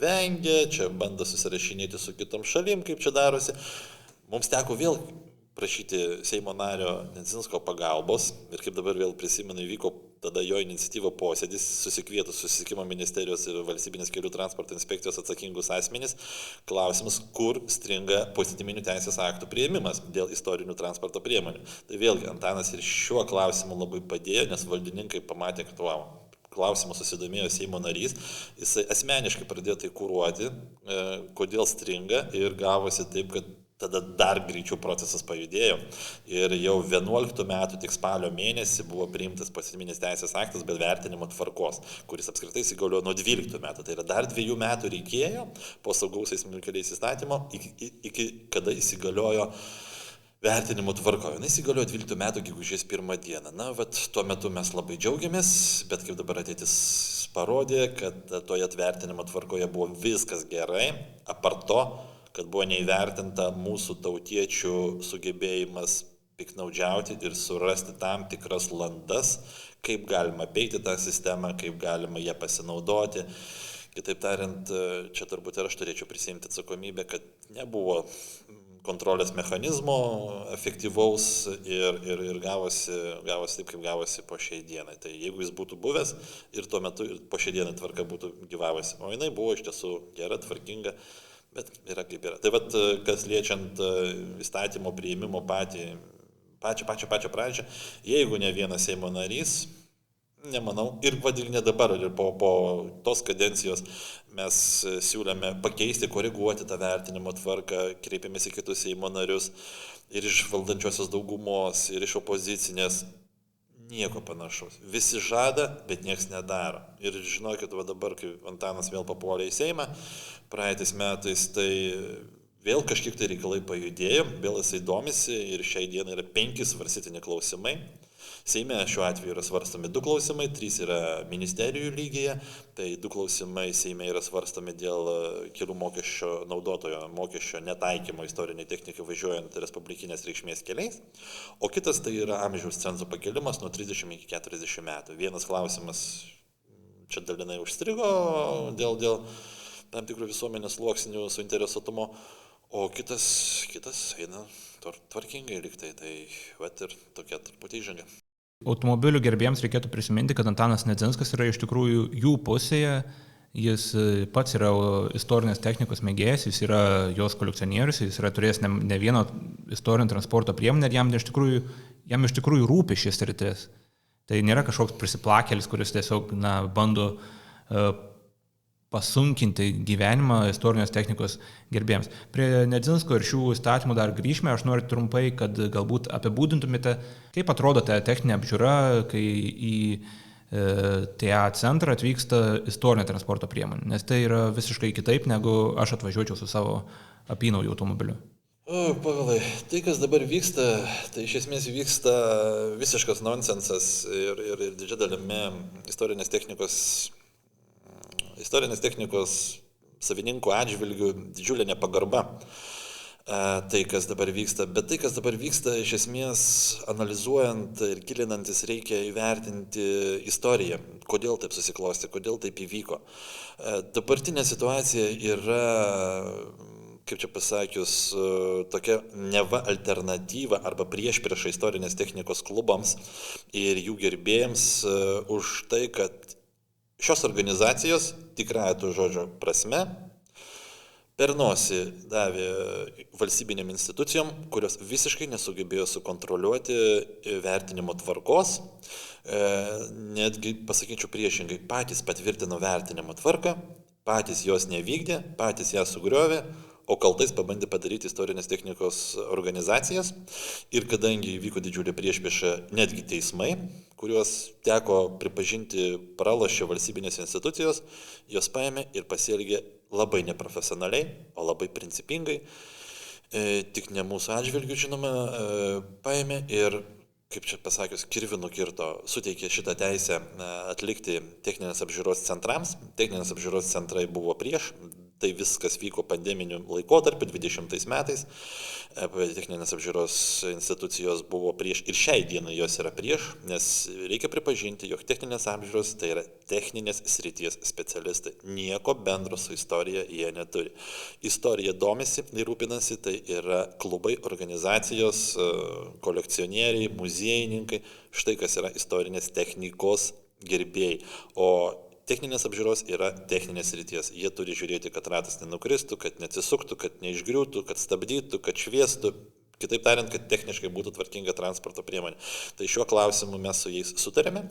vengia, čia bando susirašinėti su kitom šalim, kaip čia darosi. Mums teko vėl prašyti Seimo nario Nedzinsko pagalbos ir kaip dabar vėl prisimenu, įvyko tada jo iniciatyvo posėdis, susikvietus susisiekimo ministerijos ir valstybinės kelių transporto inspekcijos atsakingus asmenys, klausimas, kur stringa poįstatyminių teisės aktų priėmimas dėl istorinių transporto priemonių. Tai vėlgi Antanas ir šiuo klausimu labai padėjo, nes valdininkai pamatė, kad klausimu susidomėjo Seimo narys, jisai asmeniškai pradėjo tai kuruoti, kodėl stringa ir gavosi taip, kad tada dar greičiau procesas pajudėjo ir jau 11 metų tik spalio mėnesį buvo priimtas poįstatyminis teisės aktas be vertinimo tvarkos, kuris apskritai įsigaliojo nuo 12 metų. Tai yra dar 2 metų reikėjo po saugaus eismo keliais įstatymo, iki kada įsigaliojo vertinimo tvarkoje. Jis įgaliojo 12 metų gegužės 1 dieną. Tuo metu mes labai džiaugiamės, bet kaip dabar ateitis parodė, kad toje vertinimo tvarkoje buvo viskas gerai, apart to, kad buvo neįvertinta mūsų tautiečių sugebėjimas piknaudžiauti ir surasti tam tikras landas, kaip galima apeiti tą sistemą, kaip galima ją pasinaudoti. Kitaip tariant, čia turbūt ir aš turėčiau prisiimti atsakomybę, kad nebuvo kontrolės mechanizmo efektyvaus ir gavosi taip, kaip gavosi po šiai dienai. Tai jeigu jis būtų buvęs ir tuo metu ir po šiai dienai tvarka būtų gyvavosi, o jinai buvo iš tiesų gera, tvarkinga, bet yra kaip yra. Tai kas liečiant įstatymo priėmimo pačią pradžią, jeigu ne vienas Seimo narys, Nemanau. Ir vadinė dabar, ir po tos kadencijos mes siūlėme pakeisti, koreguoti tą vertinimo tvarką, kreipėmės į kitus Seimo narius ir iš valdančiosios daugumos, ir iš opozicinės. Nieko panašaus. Visi žada, bet nieks nedaro. Ir žinokit, va dabar, kai Antanas vėl papuolė į Seimą, praeitais metais, tai vėl kažkiek tai reikalai pajudėjo, vėl jisai domisi ir šiai dienai yra 5 svarstytini klausimai. Seime šiuo atveju yra svarstomi 2 klausimai, 3 yra ministerijų lygyje, tai 2 klausimai Seime yra svarstomi dėl kelių mokesčio naudotojo mokesčio netaikymo istoriniai technikai važiuojant respublikinės reikšmės keliais, o kitas tai yra amžiaus cenzo pakelimas nuo 30 iki 40 metų. Vienas klausimas čia dalinai užstrigo dėl tam tikrų visuomenės sluoksnių suinteresuotumo, o kitas eina tvarkingai liktai, tai vat ir tokia truputį įžanga. Automobilių gerbėjams reikėtų prisiminti, kad Antanas Nedzinskas yra iš tikrųjų jų pusėje, jis pats yra istorinės technikos mėgėjas, jis yra jos kolekcionierius, jis yra turėjęs ne vieno istorinio transporto priemonę ir jam iš tikrųjų rūpi šis sritis. Tai nėra kažkoks prisiplakėlis, kuris tiesiog bando pasunkinti gyvenimą istorinės technikos gerbėjams. Prie Nedzinsko ir šių įstatymų dar grįžime, aš noriu trumpai, kad galbūt apibūdintumėte, kaip atrodo ta techninė apžiūra, kai į TA centrą atvyksta istorinė transporto priemonė, nes tai yra visiškai kitaip, negu aš atvažiuočiau su savo apynauju automobiliu. Pavilai, tai kas dabar vyksta, tai iš esmės vyksta visiškas nonsensas ir didžia dalimi istorinės technikos savininkų atžvilgių didžiulė nepagarba. Tai, kas dabar vyksta. Bet tai, kas dabar vyksta, iš esmės analizuojant ir gilinantis, reikia įvertinti istoriją. Kodėl taip susiklostė, kodėl taip įvyko. Dabartinė situacija yra, kaip čia pasakius, tokia neva alternatyva arba priešprieša istorinės technikos klubams ir jų gerbėjams už tai, kad šios organizacijos, tikrąja to žodžio prasme, per nosį davė valstybinėm institucijom, kurios visiškai nesugebėjo sukontroliuoti vertinimo tvarkos, netgi, pasakyčiau priešingai, patys patvirtino vertinimo tvarką, patys jos nevykdė, patys ją sugriovė, o kaltais pabandė padaryti istorinės technikos organizacijas. Ir kadangi įvyko didžiulė priešprieša, netgi teismai, kuriuos teko pripažinti pralošė valstybinės institucijos, jos paėmė ir pasielgė labai neprofesionaliai, o labai principingai, tik ne mūsų atžvilgių, žinoma, paėmė ir, kaip čia pasakius, kirviu nukirto, suteikė šitą teisę atlikti techninės apžiūros centrams. Techninės apžiūros centrai buvo prieš. Tai viskas vyko pandeminiu laikotarpiu 20 metais. Techninės apžiūros institucijos buvo prieš ir šiai dienai jos yra prieš, nes reikia pripažinti, jog techninės apžiūros tai yra techninės srities specialistai. Nieko bendro su istorija jie neturi. Istorija domisi ir rūpinasi, tai yra klubai, organizacijos, kolekcionieriai, muziejininkai, štai kas yra istorinės technikos gerbėjai. O techninės apžiūros yra techninės srities. Jie turi žiūrėti, kad ratas nenukristų, kad neatsisuktų, kad neišgriūtų, kad stabdytų, kad šviestų. Kitaip tariant, kad techniškai būtų tvarkinga transporto priemonė. Tai šiuo klausimu mes su jais sutarėme,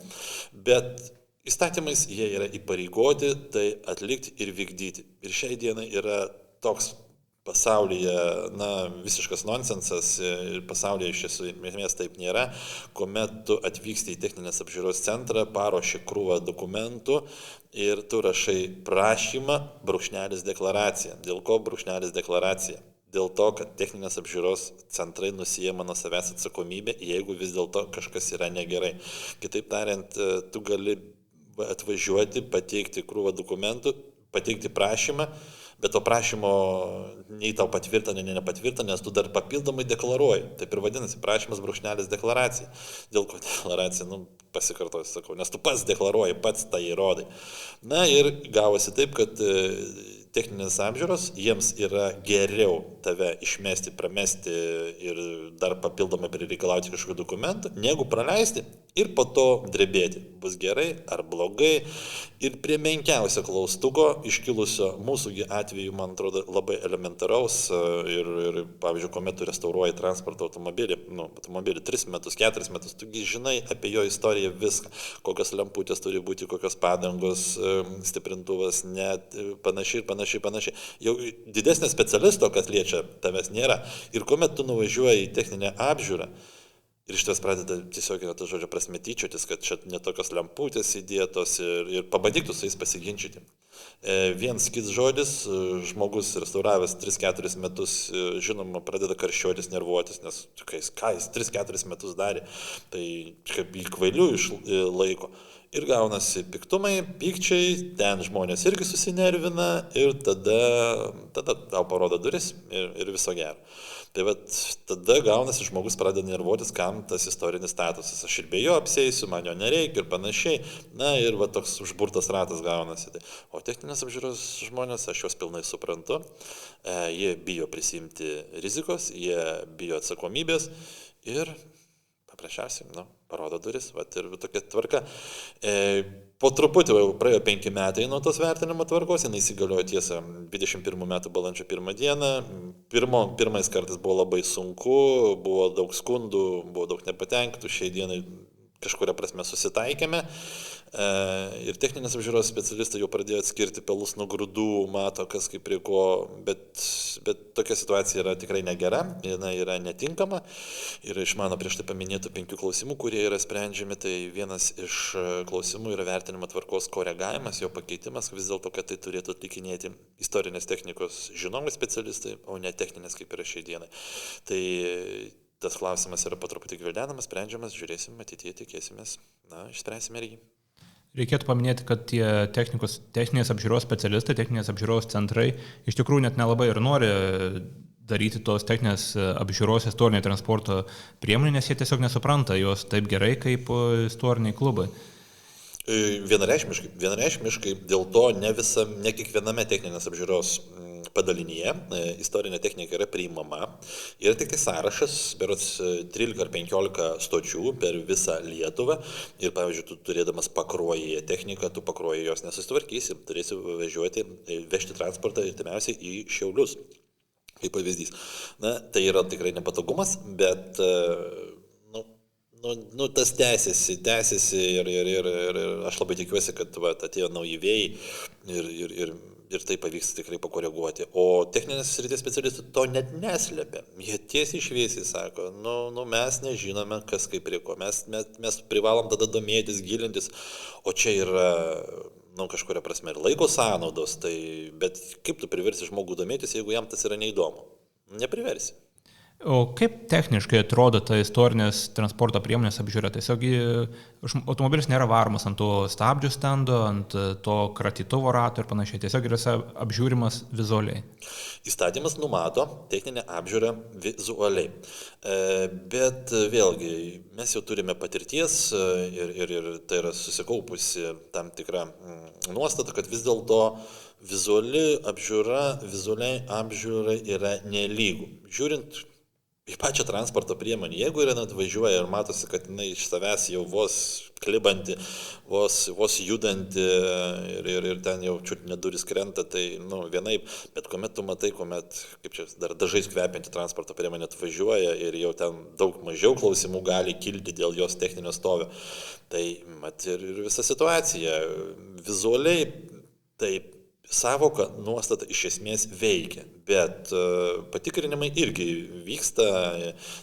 bet įstatymais jie yra įpareigoti tai atlikti ir vykdyti. Ir šiai dienai yra toks pasaulyje, visiškas nonsensas ir pasaulyje iš esmės taip nėra, kuomet tu atvyksti į techninės apžiūros centrą, paruoši krūvą dokumentų ir tu rašai prašymą /deklaraciją. Dėl ko /deklaracija? Dėl to, kad techninės apžiūros centrai nusijėma nuo savęs atsakomybę, jeigu vis dėlto kažkas yra negerai. Kitaip tariant, tu gali atvažiuoti, pateikti krūvą dokumentų, pateikti prašymą, bet to prašymo nei tau patvirtina, nei nepatvirtina, nes tu dar papildomai deklaruoji. Taip ir vadinasi, prašymas /deklaracija. Dėl ko deklaracija, pasikartosiu, sakau, nes tu pats deklaruoji, pats tai įrodai. Na ir gavosi taip, kad techninės apžiūros, jiems yra geriau tave išmesti, pramesti ir dar papildomai prireikalauti kažkokių dokumentų, negu praleisti Ir po to drebėti, bus gerai ar blogai. Ir prie menkiausio klaustuko iškilusio mūsųgi atveju, man atrodo, labai elementaraus ir pavyzdžiui, kuomet tu restauruoji transporto automobilį 3 metus, 4 metus, tugi žinai apie jo istoriją viską, kokios lemputės turi būti, kokios padangos, stiprintuvas, net panašiai. Jau didesnio specialisto, kas liečia, tavęs nėra. Ir kuomet tu nuvažiuoji į techninę apžiūrą, ir iš ties pradeda tiesiog yra to žodžio prasme tyčiotis, kad čia netokios lemputės įdėtos ir pabandyk tu su jais pasiginčyti. Vienas kits žodis, žmogus restauravęs 3-4 metus, žinoma, pradeda karščiuotis, nervuotis, nes ką jis 3-4 metus darė, tai kaip į kvailių laiko. Ir gaunasi piktumai, pykčiai, ten žmonės irgi susinervina ir tada tau parodo duris ir viso gero. Tai tada gaunasi žmogus pradeda nervuotis, kam tas istorinis statusas. Aš ir be jo apsėsiu, man jo nereikia ir panašiai. Na ir toks užburtas ratas gaunasi. O techninės apžiūros žmonės, aš juos pilnai suprantu, jie bijo prisimti rizikos, jie bijo atsakomybės ir paprasčiausiai, parodo duris, ir tokia tvarka. Po truputį praėjo 5 metai nuo tos vertinimo tvarkos, jinai įsigaliojo tiesa 21 metų balandžio 1 dieną. Pirmais kartais buvo labai sunku, buvo daug skundų, buvo daug nepatenkintų, šiai dienai kažkuria prasme susitaikėme. Ir techninės apžiūros specialistai jau pradėjo atskirti pelus nuo grūdų, mato, kas kaip prie ko, bet tokia situacija yra tikrai negera, jinai yra netinkama. Ir iš mano prieš tai paminėtų 5 klausimų, kurie yra sprendžiami, tai vienas iš klausimų yra vertinimo tvarkos koregavimas, jo pakeitimas, vis dėlto, kad tai turėtų atlikinėti istorinės technikos žinomi specialistai, o ne techninės kaip yra šiai dienai. Tai tas klausimas yra po truputį gvildenamas, sprendžiamas, žiūrėsim, ateityje tikėsimės, išspręsime ir jį. Reikėtų paminėti, kad tie techninės apžiūros specialistai, techninės apžiūros centrai iš tikrųjų net nelabai ir nori daryti tos techninės apžiūros istoriniai transporto priemonės, nes jie tiesiog nesupranta jos taip gerai kaip istoriniai klubai. Vienareikšmiškai dėl to ne kiekviename techninės apžiūros padalinyje istorinė technika yra priimama. Yra tik tai sąrašas, berods 13 ar 15 stočių per visą Lietuvą. Ir pavyzdžiui, tu turėdamas Pakruojyje techniką, tu Pakruojyje jos nesusitvarkysi, turėsi vežti transportą ir pirmiausiai į Šiaulius, kaip pavyzdys. Tai yra tikrai nepatogumas, bet tas tęsiasi ir aš labai tikiuosi, kad atėjo nauji vėjai ir tai pavyks tikrai pakoreguoti. O techninės srities specialistai to net neslepia. Jie tiesiai šviesiai sako, mes nežinome, kas kaip prie ko. Mes privalom tada domėtis, gilintis, o čia yra kažkuria prasme ir laiko sąnaudos, bet kaip tu priversi žmogų domėtis, jeigu jam tas yra neįdomu? Nepriversi. O kaip techniškai atrodo ta istorinės transporto priemonės apžiūra? Tiesiog automobilis nėra varomas ant to stabdžių stendo, ant to kratytuvo rato ir panašiai. Tiesiog yra apžiūrimas vizualiai. Įstatymas numato techninę apžiūrą vizualiai. Bet vėlgi, mes jau turime patirties ir tai yra susikaupusi tam tikra nuostata, kad vis dėlto vizualiai apžiūra yra nelygų. Žiūrint į pačią transporto priemonę, jeigu yra atvažiuoja ir matosi, kad jinai iš savęs jau vos klibanti, vos judanti ir ten jau čiut neduris krenta, tai vienaip, bet kuomet tu matai, kaip čia dar dažais kvepianti transporto priemonė atvažiuoja ir jau ten daug mažiau klausimų gali kilti dėl jos techninio stovio, tai ir visa situacija vizualiai taip. Savoka, nuostata iš esmės veikia, bet patikrinimai irgi vyksta,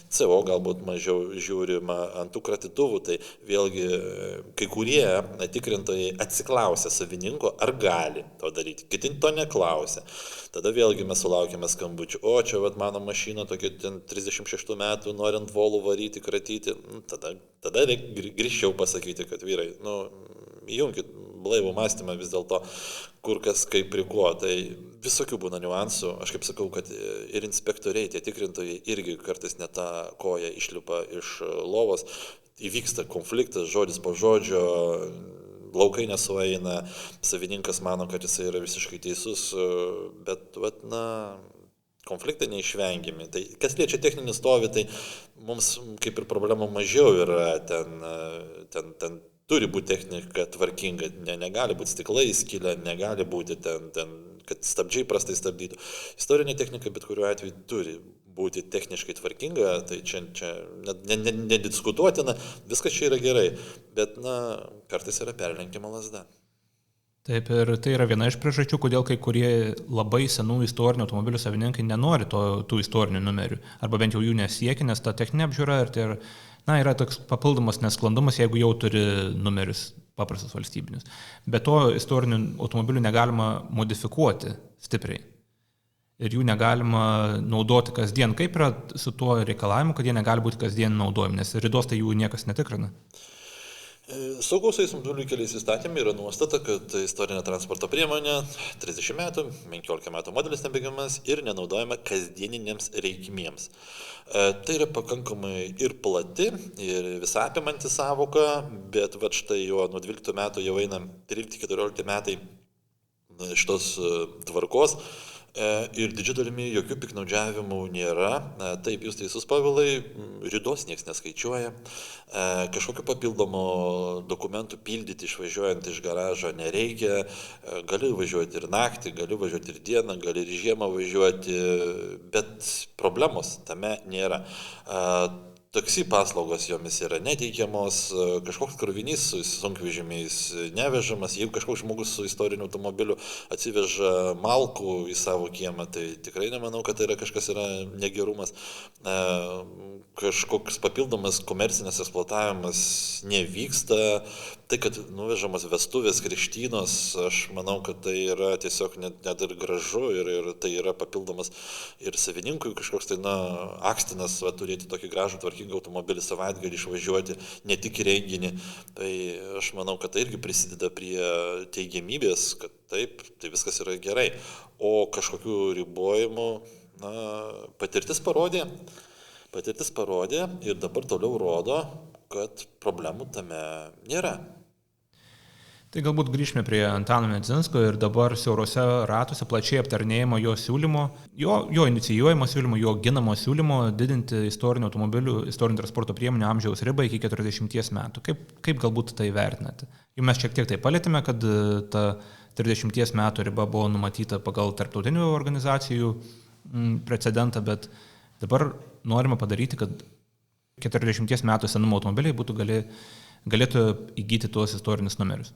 CO galbūt mažiau žiūrima ant tų kratytuvų, tai vėlgi kai kurie tikrintojai atsiklausia savininko, ar gali to daryti, kiti to neklausia. Tada vėlgi mes sulaukėme skambučių, o čia mano mašina tokia 36 metų, norint volų varyti, kratyti, tada reikia grįžčiau pasakyti, kad vyrai, įjunkit blaivų mąstymą vis dėlto, kur kas kaip prie ko, tai visokių būna niuansų. Aš kaip sakau, kad ir inspektoriai, tie tikrintojai irgi kartais ne tą koją išlipa iš lovos, įvyksta konfliktas, žodis po žodžio, laukai nesueina, savininkas mano, kad jisai yra visiškai teisus, bet konfliktai neišvengiami. Tai kas liečia techninį stovį, tai mums kaip ir problemų mažiau yra, ten turi būti technika tvarkinga, negali būti stiklai įskilę, negali būti ten, kad stabdžiai prastai stabdytų. Istorinė technika bet kuriuo atveju turi būti techniškai tvarkinga, tai čia nediskutuotina, viskas čia yra gerai, bet kartais yra perlenkiama lazda. Taip, ir tai yra viena iš priežasčių, kodėl kai kurie labai senų istorinių automobilių savininkai nenori tų istorinių numerių, arba bent jau jų nesiekia, nes ta techninė apžiūra ir tai yra toks papildomas nesklandumas, jeigu jau turi numerius paprastus valstybinius. Bet to istorinių automobilių negalima modifikuoti stipriai. Ir jų negalima naudoti kasdien. Kaip yra su tuo reikalavimu, kad jie negali būti kasdien naudojami, nes ridos tai jų niekas netikrina? Saugaus eismo automobilių keliais įstatymai yra nuostata, kad istorinė transporto priemonė 30 metų, 15 metų modelis nebėgiamas ir nenaudojama kasdieniniams reikmėms. Tai yra pakankamai ir plati, ir visapimanti savoka, bet štai jau nuo 12 metų jau eina 13-14 metai šitos tvarkos. Ir didžia dalimi jokių piknaudžiavimų nėra. Taip, jūs teisus, Pavilai, ridos nieks neskaičiuoja. Kažkokiu papildomu dokumentų pildyti išvažiuojant iš garažo nereikia. Gali važiuoti ir naktį, gali važiuoti ir dieną, gali ir žiemą važiuoti, bet problemos tame nėra. Taksi paslaugos jomis yra neteikiamos, kažkoks krovinys su sunkvežimiais nevežamas, jeigu kažkoks žmogus su istoriniu automobiliu atsiveža malkų į savo kiemą, tai tikrai nemanau, kad tai yra kažkas yra negerumas. Kažkoks papildomas komercinės eksploatavimas nevyksta. Tai, kad nuvežamas vestuvės, krikštynos, aš manau, kad tai yra tiesiog net ir gražu ir tai yra papildomas ir savininkui kažkoks tai, akstinas turėti tokį gražų tvarkingą automobilį savaitgalį išvažiuoti, ne tik į renginį. Tai aš manau, kad tai irgi prisideda prie teigiamybės, kad taip, tai viskas yra gerai. O kažkokių ribojimų, patirtis parodė ir dabar toliau rodo, kad problemų tame nėra. Tai galbūt grįžime prie Antano Nedzinsko ir dabar siaurose ratuose plačiai aptarnėjimo jo siūlymo, jo inicijuojamo siūlymo, jo ginamo siūlymo didinti istorinių automobilių, istorinių transporto priemonių amžiaus ribą iki 40 metų. Kaip galbūt tai vertinate? Jau mes šiek tiek tai palėtėme, kad ta 30 metų riba buvo numatyta pagal tarptautinių organizacijų precedentą, bet dabar norima padaryti, kad 40 metų senumo automobiliai galėtų įgyti tuos istorinius numerius.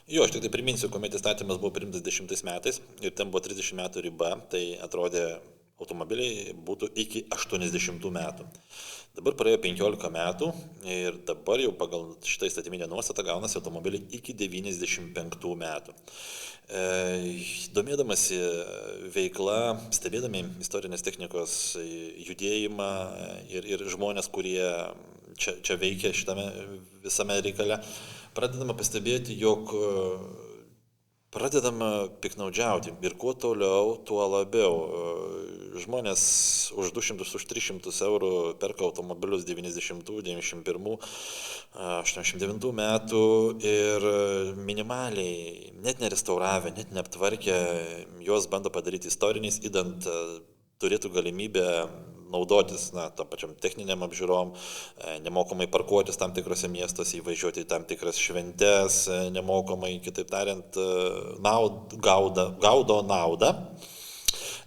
Jo, aš tik tai priminsiu, kuomet įstatymas buvo priimtas 10 metais ir ten buvo 30 metų riba, tai atrodė automobiliai būtų iki 80 metų. Dabar praėjo 15 metų ir dabar jau pagal šitą įstatyminę nuostatą gaunasi automobiliai iki 95 metų. Domėdamasi veikla, stebėdami istorinės technikos judėjimą ir žmonės, kurie čia veikia šitame visame reikale, pradedame pastebėti, jog pradedama piknaudžiauti ir kuo toliau, tuo labiau. Žmonės už 200, už 300 eurų perka automobilius 90, 91, 89 metų ir minimaliai, net nerestauravę, net neaptvarkę, juos bando padaryti istoriniais, įdant turėtų galimybę naudotis tą pačiam techniniam apžiūrom, nemokamai parkuotis tam tikrose miestuose, įvažiuoti į tam tikras šventes, nemokamai, kitaip tariant, gaudo naudą,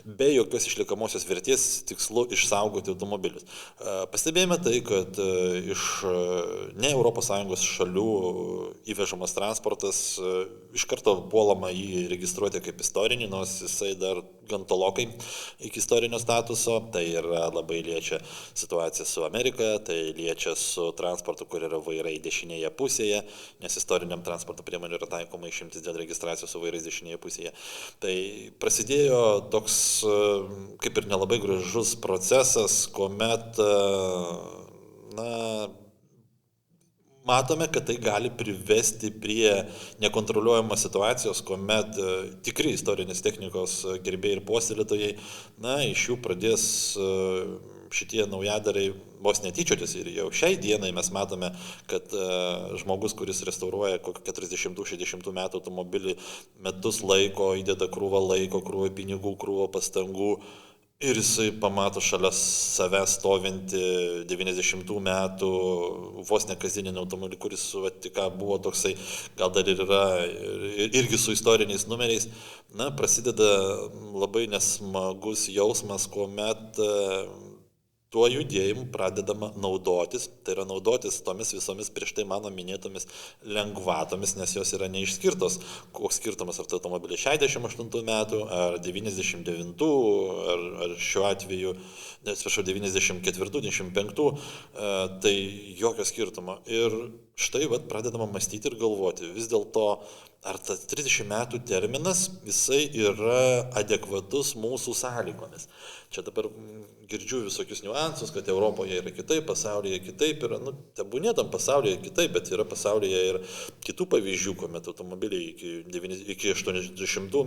be jokios išliekamosios vertės tikslu išsaugoti automobilius. Pastebėjome tai, kad iš ne ES šalių įvežamas transportas iš karto puolama jį registruoti kaip istorinį, nors jisai dar gan tolokai iki istorinio statuso. Tai yra labai liečia situacija su Amerika, tai liečia su transportu, kur yra vairai dešinėje pusėje, nes istoriniam transporto priemonių yra taikoma išimtis dėl registracijos su vairais dešinėje pusėje. Tai prasidėjo toks kaip ir nelabai gražus procesas, kuomet matome, kad tai gali privesti prie nekontroliuojamos situacijos, kuomet tikri istorinės technikos gerbėjai ir puoselėtojai, iš jų pradės šitie naujadarai vos netyčiotis. Ir jau šiai dienai mes matome, kad žmogus, kuris restauruoja kokį 40-60 metų automobilį, metus laiko, įdeda krūvą laiko, krūvą pinigų, krūvą pastangų, Ir jisai pamato šalia savęs stovinti 90 metų vos ne kasdieninį automobilį, kuris tik ką buvo toksai, gal dar ir yra, irgi su istoriniais numeriais. Na, prasideda labai nesmagus jausmas, kuomet tuo judėjimu pradedama naudotis, tai yra naudotis tomis visomis prieš tai mano minėtomis lengvatomis, nes jos yra neišskirtos. Koks skirtumas, ar tai automobilis 68 metų, ar 99, ar šiuo atveju, atsiprašau, 94-95, tai jokio skirtumo. Ir štai pradedama mąstyti ir galvoti, vis dėlto, ar tas 30 metų terminas, jisai yra adekvatus mūsų sąlygomis. Čia dabar girdžiu visokius niuansus, kad Europoje yra kitaip, pasaulyje kitaip yra, tebūnė tam pasaulyje kitaip, bet yra pasaulyje ir kitų pavyzdžių, kuomet automobiliai iki 80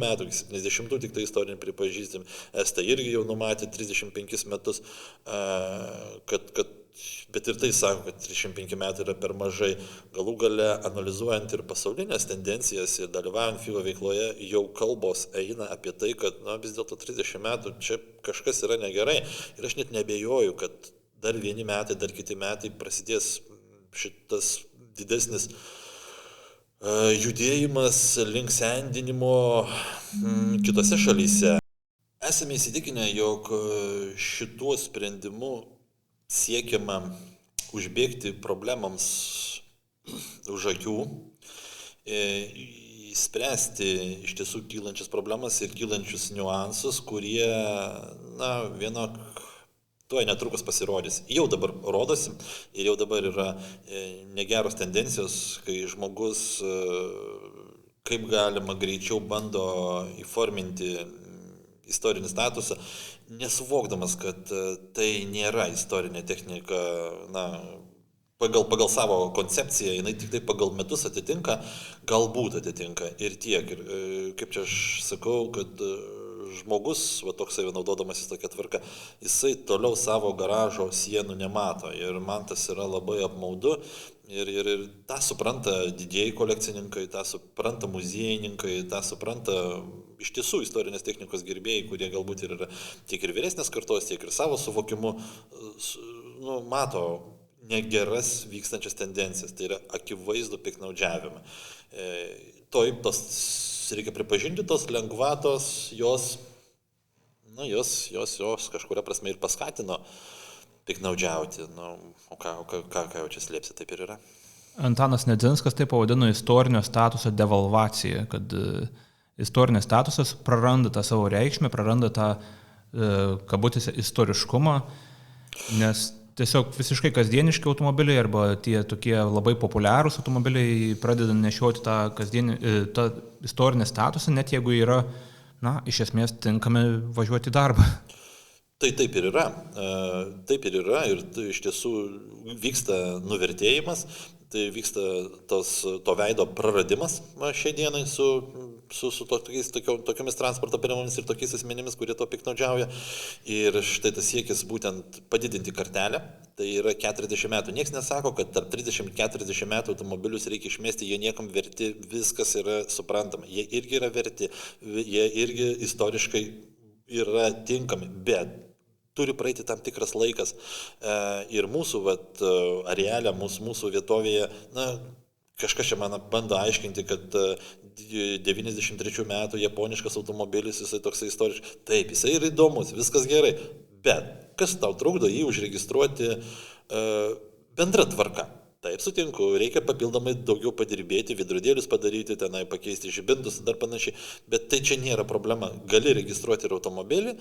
metų, iki 70 tik tai istorinį pripažįstam, Estai irgi jau numatė 35 metus, bet ir tai sako, kad 35 metai yra per mažai. Galų gale, analizuojant ir pasaulinės tendencijas ir dalyvaujant FIBA veikloje, jau kalbos eina apie tai, kad vis dėlto 30 metų čia kažkas yra negerai. Ir aš net nebejoju, kad dar vieni metai, dar kiti metai prasidės šitas didesnis judėjimas link sendinimo kitose šalyse. Esame įsitikinę, jog šituo sprendimu siekiama užbėgti problemams už akių, spręsti iš tiesų kylančias problemas ir kylančius niuansus, kurie, vienok tuoj netrukus pasirodys. Jau dabar rodosi ir jau dabar yra negeros tendencijos, kai žmogus kaip galima greičiau bando įforminti istorinį statusą, nesuvokdamas, kad tai nėra istorinė technika, pagal savo koncepciją, jinai tik tai pagal metus atitinka, galbūt atitinka ir tiek. Ir kaip čia aš sakau, kad žmogus, toksai naudodamasis tokia tvarka, jisai toliau savo garažo sienų nemato. Ir man tas yra labai apmaudu. Ir tą supranta didieji kolekcininkai, tą supranta muziejininkai, tą supranta iš tiesų istorinės technikos gerbėjai, kurie galbūt yra tiek ir vyresnės kartos, tiek ir savo suvokimu mato negeras vykstančias tendencijas, tai yra akivaizdų piktnaudžiavimą. Reikia pripažinti, tos lengvatos, jos kažkuria prasme ir paskatino piknaudžiauti. O ką jau čia slėpsi, taip ir yra. Antanas Nedzinskas tai pavadino istorinio statuso devalvacija, kad istorinis statusas praranda tą savo reikšmę, praranda tą kabutėse istoriškumą, nes tiesiog visiškai kasdieniški automobiliai arba tie tokie labai populiarūs automobiliai pradeda nešioti tą istorinį statusą, net jeigu yra, iš esmės tinkami važiuoti į darbą. Tai taip ir yra. Ir iš tiesų vyksta nuvertėjimas, tai vyksta to veido praradimas šiai dienai su tokiamis transporto priemonėmis ir tokiais asmenimis, kurie to piktnaudžiauja. Ir štai tas siekis būtent padidinti kartelę, tai yra 40 metų. Niekas nesako, kad tarp 30-40 metų automobilius reikia išmesti, jie niekam verti, viskas yra suprantama. Jie irgi yra verti, jie irgi istoriškai yra tinkami, bet turi praeiti tam tikras laikas. Ir mūsų areale, mūsų vietovėje, kažkas čia man bando aiškinti, kad 93 metų japoniškas automobilis, jisai toksai istoriškas. Taip, jisai yra įdomus, viskas gerai, bet kas tau trukdo jį užregistruoti bendra tvarka? Taip, sutinku, reikia papildomai daugiau padirbėti, vidrodėlius padaryti, tenai pakeisti žibintus ir dar panašiai, bet tai čia nėra problema. Gali registruoti ir automobilį,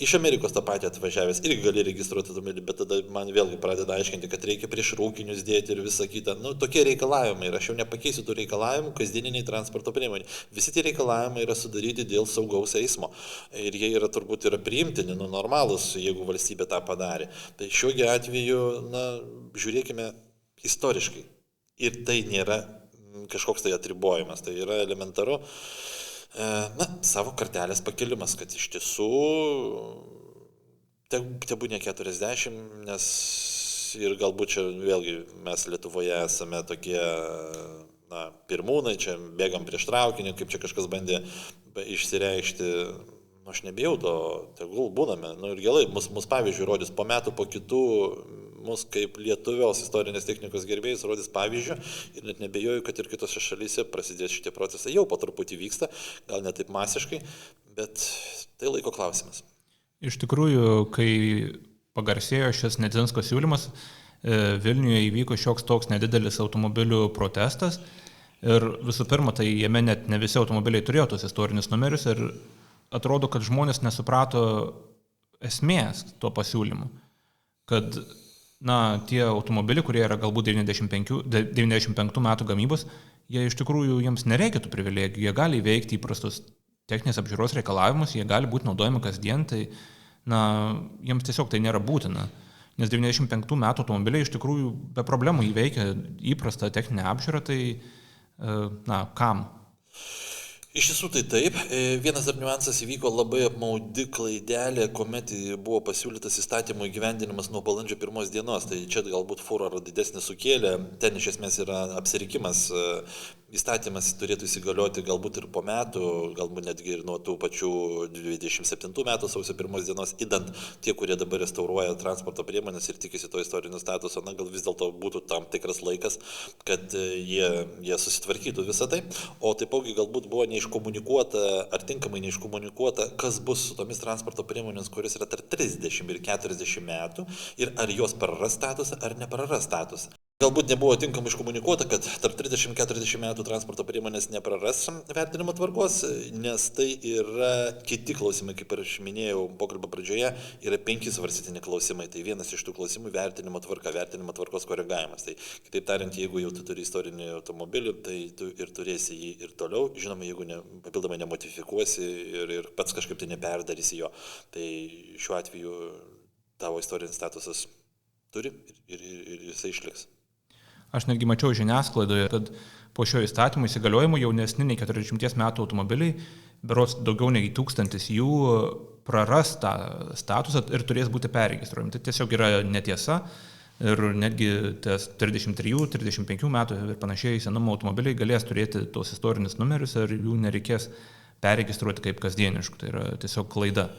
iš Amerikos tą patį atvažiavęs irgi gali registruoti automobilį, bet tada man vėlgi pradeda aiškinti, kad reikia prieš rūkinius dėti ir visą kitą. Tokie reikalavimai ir aš jau nepakeisiu tų reikalavimų kasdieniniai transporto priemonė. Visi tie reikalavimai yra sudaryti dėl saugaus eismo ir jie yra turbūt yra priimtini, normalūs, jeigu valstybė tą padarė. Tai šiuo atveju, žiūrėkime istoriškai. Ir tai nėra kažkoks tai atribojimas, tai yra elementaru savo kartelės pakelimas, kad iš tiesų tebūnė 40, nes ir galbūt čia vėlgi mes Lietuvoje esame tokie pirmūnai, čia bėgam prieš traukinį, kaip čia kažkas bandė išsireikšti. aš nebijau to, tegul būname. Ir gėlai, mus pavyzdžiui rodys po metų, po kitų, mus kaip Lietuvos istorinės technikos gerbėjus rodys pavyzdžių ir net nebejoju, kad ir kitose šalyse prasidės šitie procesai. Jau po truputį vyksta, gal ne taip masiškai, bet tai laiko klausimas. Iš tikrųjų, kai pagarsėjo šis Nedzinsko siūlymas, Vilniuje įvyko šioks toks nedidelis automobilių protestas ir visų pirma, tai jame net ne visi automobiliai turėjo tos istorinius numerius ir atrodo, kad žmonės nesuprato esmės to pasiūlymu, kad tie automobiliai, kurie yra galbūt 95 metų gamybos, jie iš tikrųjų jiems nereikia tų privilegijų, jie gali įveikti įprastus techninės apžiūros reikalavimus, jie gali būti naudojami kasdien, tai jiems tiesiog tai nėra būtina. Nes 95 metų automobiliai iš tikrųjų be problemų įveikia įprastą techninę apžiūrą, tai kam? Iš tiesų tai taip. Vienas dar niuansas įvyko labai apmaudi klaidelė, kuomet buvo pasiūlytas įstatymų įgyvendinimas nuo balandžio 1 dienos. Tai čia galbūt furorą didesnį sukėlė. Ten iš esmės yra apsirikimas. Įstatymas turėtų įsigalioti galbūt ir po metų, galbūt netgi ir nuo tų pačių 27 metų sausio 1 dienos, įdant tie, kurie dabar restauruoja transporto priemonės ir tikisi to istorinio statuso, gal vis dėlto būtų tam tikras laikas, kad jie susitvarkytų visą tai. O taipogi galbūt buvo neiškomunikuota, ar tinkamai neiškomunikuota, kas bus su tomis transporto priemonės, kuris yra tarp 30 ir 40 metų ir ar jos praras statusą ar nepraras statusą. Galbūt nebuvo tinkamai iškomunikuota, kad tarp 30-40 metų transporto priemonės nepraras vertinimo tvarkos, nes tai yra kiti klausimai, kaip ir aš minėjau pokalbio pradžioje, yra 5 svarstytini klausimai. Tai vienas iš tų klausimų vertinimo tvarka, vertinimo tvarkos koregavimas. Tai kitaip tariant, jeigu jau tu turi istorinį automobilį, tai tu ir turėsi jį ir toliau. Žinoma, jeigu papildomai nemodifikuosi ir pats kažkaip tai neperdarysi jo, tai šiuo atveju tavo istorinis statusas turi ir jisai išliks. Aš netgi mačiau žiniasklaidoje, kad po šio įstatymo įsigaliojimo jaunesni nei 40 metų automobiliai, berods daugiau nei 1000 jų praras tą statusą ir turės būti perregistruojami. Tai tiesiog yra netiesa ir netgi 33-35 metų ir panašiai senumo automobiliai galės turėti tos istorinius numerius ir jų nereikės perregistruoti kaip kasdieniškų. Tai yra tiesiog klaida.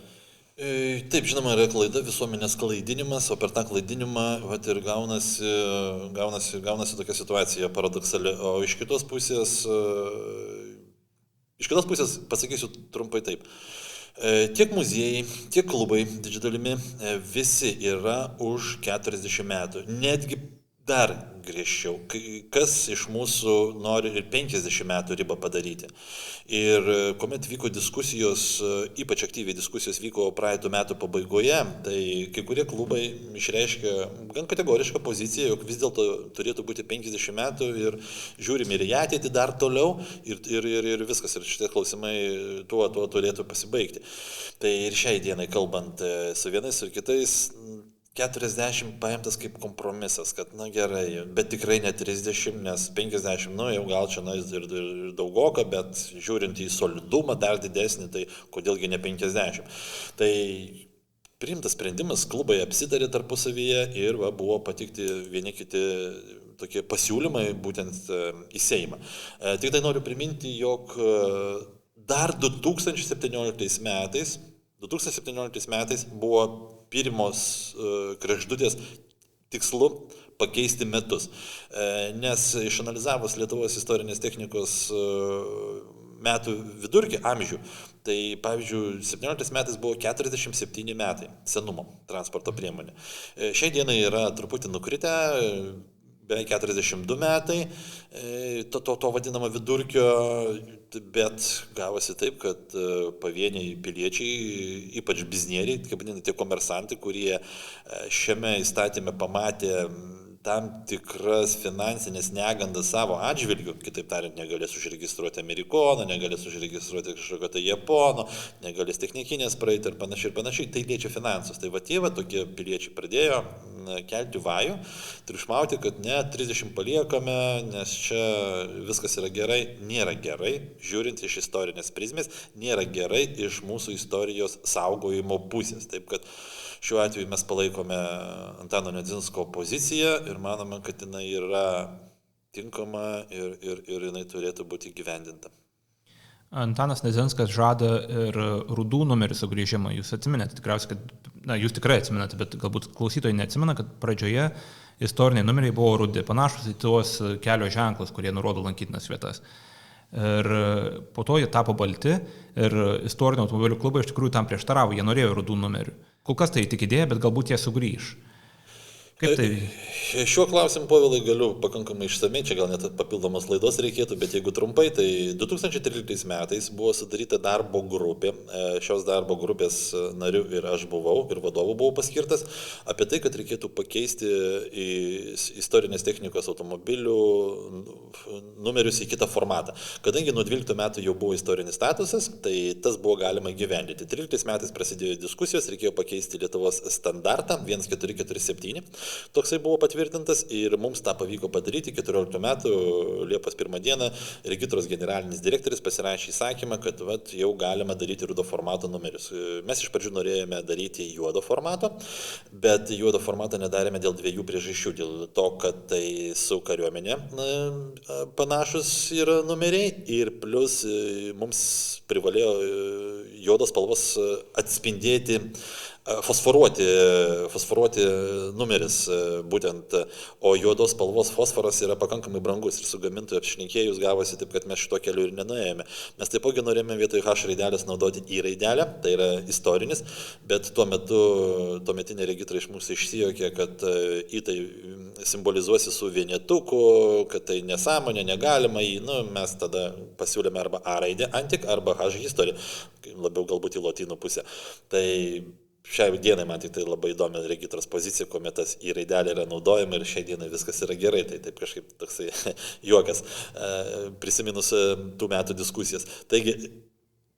Taip, žinoma, yra klaida, visuomenės klaidinimas, o per tą klaidinimą ir gaunasi tokia situacija paradoksali. O iš kitos pusės pasakysiu trumpai taip. Tiek muziejai, tiek klubai didžia dalimi visi yra už 40 metų. Netgi dar griežčiau, kas iš mūsų nori ir 50 metų ribą padaryti. Ir kuomet vyko diskusijos, ypač aktyviai diskusijos vyko praeitų metų pabaigoje, tai kai kurie klubai išreiškė gan kategorišką poziciją, jog vis dėlto turėtų būti 50 metų ir žiūrim ir į ateitį dar toliau ir viskas, ir šitie klausimai tuo turėtų pasibaigti. Tai ir šiai dienai kalbant su vienais ir kitais, 40 paimtas kaip kompromisas, kad gerai, bet tikrai ne 30, nes 50, jau gal čia ir daugoka, bet žiūrint į solidumą dar didesnį, tai kodėlgi ne 50. Tai priimtas sprendimas, klubai apsitarė tarpusavyje ir buvo patikti vieni kiti tokie pasiūlymai būtent į Seimą. Tik tai noriu priminti, jog dar 2017 metais buvo pirmos kregždutės tikslu pakeisti metus. Nes išanalizavus Lietuvos istorinės technikos metų vidurkį, amžių, tai pavyzdžiui, 17 metais buvo 47 metai senumo transporto priemonė. Šiai dienai yra truputį nukritę, beveik 42 metai, to vadinamo vidurkio, bet gavosi taip, kad pavieniai piliečiai, ypač biznieriai, kaip vadinami tie komersantai, kurie šiame įstatyme pamatė tam tikras finansinės negandas savo atžvilgių, kitaip tariant, negalės užregistruoti Amerikono, negalės užregistruoti kažkokio tai Japono, negalės technikinės praeiti ir panašiai, tai liečia finansus. Tai tokie piliečiai pradėjo kelti vajų, triukšmauti, kad ne, 30 paliekame, nes čia viskas yra gerai. Nėra gerai, žiūrint iš istorinės prizmės, nėra gerai iš mūsų istorijos saugojimo pusės. Taip kad šiuo atveju mes palaikome Antano Nedzinsko poziciją ir manome, kad jinai yra tinkama ir jinai turėtų būti įgyvendinta. Antanas Nezinskas žada ir rudų numerių sugrįžimą. Jūs atsimenate tikriausiai, jūs tikrai atsimenate, bet galbūt klausytojai neatsimena, kad pradžioje istoriniai numeriai buvo rudi, panašus į tuos kelio ženklus, kurie nurodo lankytinas vietas. Ir po to jie tapo balti ir istorinių automobilių klubai iš tikrųjų tam prieštaravo, jie norėjo rudų numerių. Kol kas tai tik idėja, bet galbūt jie sugrįž. Kaip tai? Šiuo klausimu, Povilai, galiu pakankamai išsamei, čia gal net papildomos laidos reikėtų, bet jeigu trumpai, tai 2013 metais buvo sudaryta darbo grupė, šios darbo grupės nariu ir aš buvau, ir vadovu buvau paskirtas, apie tai, kad reikėtų pakeisti į istorinės technikos automobilių numerius į kitą formatą. Kadangi nuo 12 metų jau buvo istorinis statusas, tai tas buvo galima įgyvendinti. 13 metais prasidėjo diskusijos, reikėjo pakeisti Lietuvos standartą 1447. Toksai buvo patvirtintas ir mums tą pavyko padaryti 14 metų Liepos 1 dieną. Regitros generalinis direktorius pasirašė įsakymą, kad jau galima daryti rudo formato numerius. Mes iš pradžių norėjome daryti juodo formato, bet juodo formato nedarėme dėl dviejų priežasčių. Dėl to, kad tai su kariuomenė panašus yra numeriai ir plus mums privalėjo juodos spalvos atspindėti, fosforuoti numeris būtent, o juodos spalvos fosforas yra pakankamai brangus ir su gamintoju apšnekėjus gavosi taip, kad mes šito keliu ir nenuėjome. Mes taipogi norėjome vietoj H raidelės naudoti I raidelę, tai yra istorinis, bet tuo metu tuometinė regitra iš mūsų išsijokė, kad I tai simbolizuosi su vienetuku, kad tai nesąmonė, negalima į, mes tada pasiūlėme arba A raidę antik, arba H istoriją, labiau galbūt į lotynų pusę. Tai šiai dienai man tik tai labai įdomi regitros pozicija, kuomet tas į raidelį yra naudojama ir šiai dienai viskas yra gerai, tai taip kažkaip toksai juokas prisiminus tų metų diskusijas. Taigi,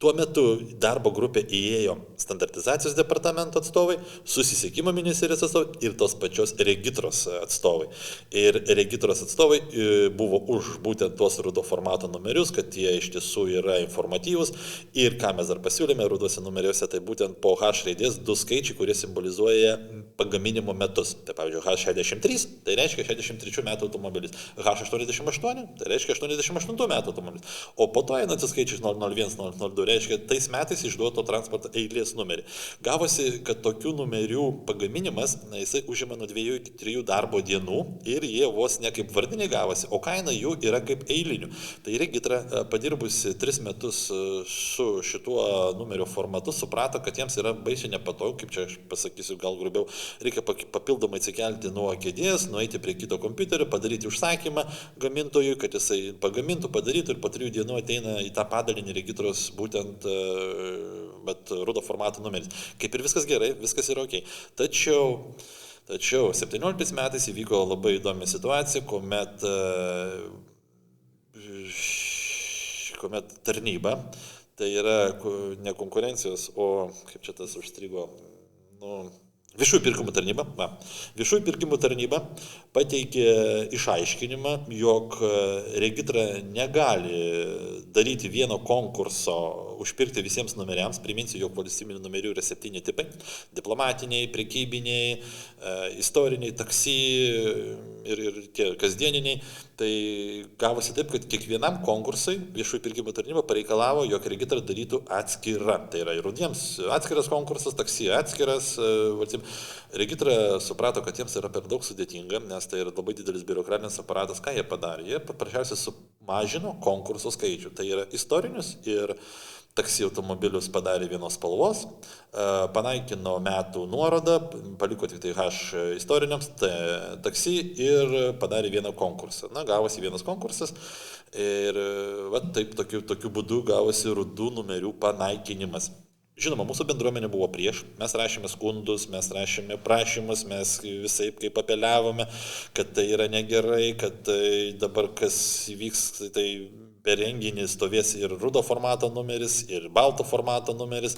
tuo metu darbo grupė įėjo standartizacijos departamento atstovai, susisiekimo ministerijos atstovai ir tos pačios regitros atstovai. Ir regitros atstovai buvo už būtent tuos rudo formato numerius, kad jie iš tiesų yra informatyvus. Ir ką mes dar pasiūlėme ruduose numeriuose, tai būtent po H raidės du skaičiai, kurie simbolizuoja pagaminimo metus. Tai pavyzdžiui, H63, tai reiškia 63 metų automobilis. H88, tai reiškia 88 metų automobilis. O po to einantis skaičius 001, 002, reiškia tais metais išduoto transporto eilės numerį. Gavosi, kad tokių numerių pagaminimas, jisai užima nuo 2 iki 3 darbo dienų ir jie vos ne kaip vardiniai gavosi, o kaina jų yra kaip eilinių. Tai regitra padirbusi 3 metus su šituo numerio formatu suprato, kad jiems yra baisiai nepatogu, kaip čia aš pasakysiu gal grubiau, reikia papildomai atsikelti nuo kėdės, nueiti prie kito kompiuterio, padaryti užsakymą gamintojui, kad jisai pagamintų, padarytų ir po 3 dienų ateina į tą padalinį regitros būtent rudo formato numeris. Kaip ir viskas gerai, viskas yra ok. Tačiau 17 metais įvyko labai įdomi situacija, kuomet tarnyba, tai yra ne konkurencijos, o kaip čia tas užstrigo, Viešųjų pirkimų tarnyba pateikė išaiškinimą, jog regitra negali daryti vieno konkurso užpirkti visiems numeriams. Priminsiu, jog valstybinių numerių yra 7 tipai – diplomatiniai, prekybiniai, istoriniai, taksi ir tie kasdieniniai. Tai gavosi taip, kad kiekvienam konkursai viešųjų pirkimų tarnyba pareikalavo, jog regitra darytų atskirą. Tai yra ir rudiems atskiras konkursas, taksi atskiras. Regitra suprato, kad jiems yra per daug sudėtinga, nes tai yra labai didelis biurokratinis aparatas. Ką jie padarė? Jie paprasčiausiai sumažino konkursų skaičių. Tai yra istorinius ir taksi automobilius padarė vienos spalvos, panaikino metų nuorodą, paliko tik tai H istoriniams taksi ir padarė vieną konkursą. Gavosi vienas konkursas ir taip tokiu būdu gavosi rudų numerių panaikinimas. Žinoma, mūsų bendruomenė buvo prieš, mes rašėme skundus, mes rašėme prašymus, mes visai kaip apeliavome, kad tai yra negerai, kad dabar kas įvyks, tai per renginį stovės ir rudo formato numeris, ir balto formato numeris.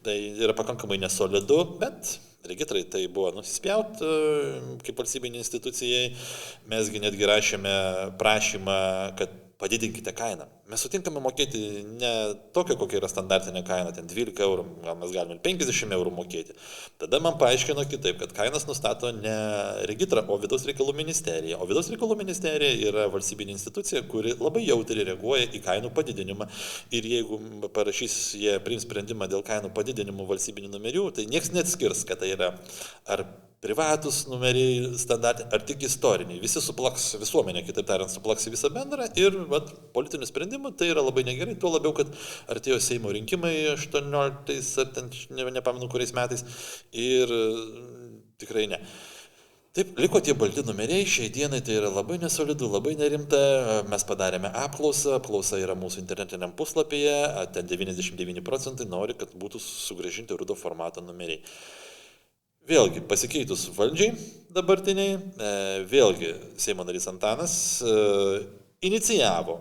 Tai yra pakankamai nesolidu, bet regitrai tai buvo nusispjaut kaip valstybinė institucijai. Mesgi netgi rašėme prašymą, kad padidinkite kainą. Mes sutinkame mokėti ne tokią, kokia yra standartinė kaina, ten 12 eurų, gal mes galime 50 eurų mokėti. Tada man paaiškino kitaip, kad kainas nustato ne regitra, o Vidaus reikalų ministerija. O Vidaus reikalų ministerija yra valstybinė institucija, kuri labai jautriai reaguoja į kainų padidinimą. Ir jeigu parašys, jie priims sprendimą dėl kainų padidinimų valstybinių numerių, tai niekas neatskirs, kad tai yra ar privatus numeriai standartiniai, ar tik istoriniai. Visi suplaks visuomenė, kitaip tariant, suplaks į visą bendrą ir politinių sprendimų tai yra labai negerai, tuo labiau, kad artėjo Seimo rinkimai 18 ar ten, nepamenu kuriais metais ir tikrai ne. Taip, liko tie balti numeriai, šiai dienai tai yra labai nesolidu, labai nerimta, mes padarėme apklausą, apklausa yra mūsų internetiniam puslapyje, ten 99% nori, kad būtų sugrąžinti rudo formato numeriai. Vėlgi, pasikeitus valdžiai dabartiniai, vėlgi Seimo narys Antanas inicijavo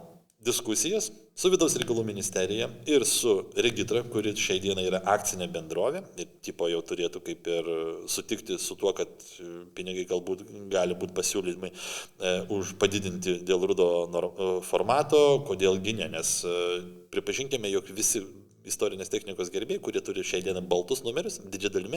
diskusijas su Vidaus reikalų ministerija ir su regitra, kuri šiai dienai yra akcinė bendrovė ir tipo jau turėtų kaip ir sutikti su tuo, kad pinigai galbūt gali būti pasiūlymai už padidinti dėl rudo formato, kodėlgi ne, nes pripažinkime, jog visi istorinės technikos gerbėjai, kurie turi šiai dieną baltus numerius, didžia dalimi,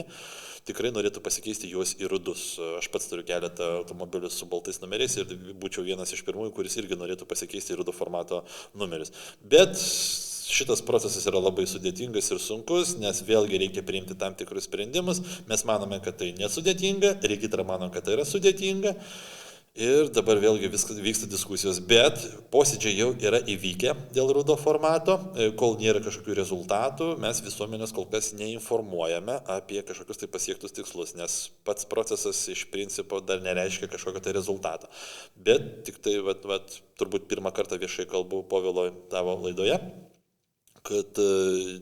tikrai norėtų pasikeisti juos į rudus. Aš pats turiu keletą automobilių su baltais numeriais ir būčiau vienas iš pirmųjų, kuris irgi norėtų pasikeisti į rudo formato numerius. Bet šitas procesas yra labai sudėtingas ir sunkus, nes vėlgi reikia priimti tam tikrus sprendimus. Mes manome, kad tai nesudėtinga, regitra mano, kad tai yra sudėtinga. Ir dabar vėlgi vyksta diskusijos, bet posėdžiai jau yra įvykę dėl rudo formato, kol nėra kažkokių rezultatų, mes visuomenės kol kas neinformuojame apie kažkokius tai pasiektus tikslus, nes pats procesas iš principo dar nereiškia kažkokio tai rezultato. Bet tik tai, turbūt pirmą kartą viešai kalbu Povilo tavo laidoje, kad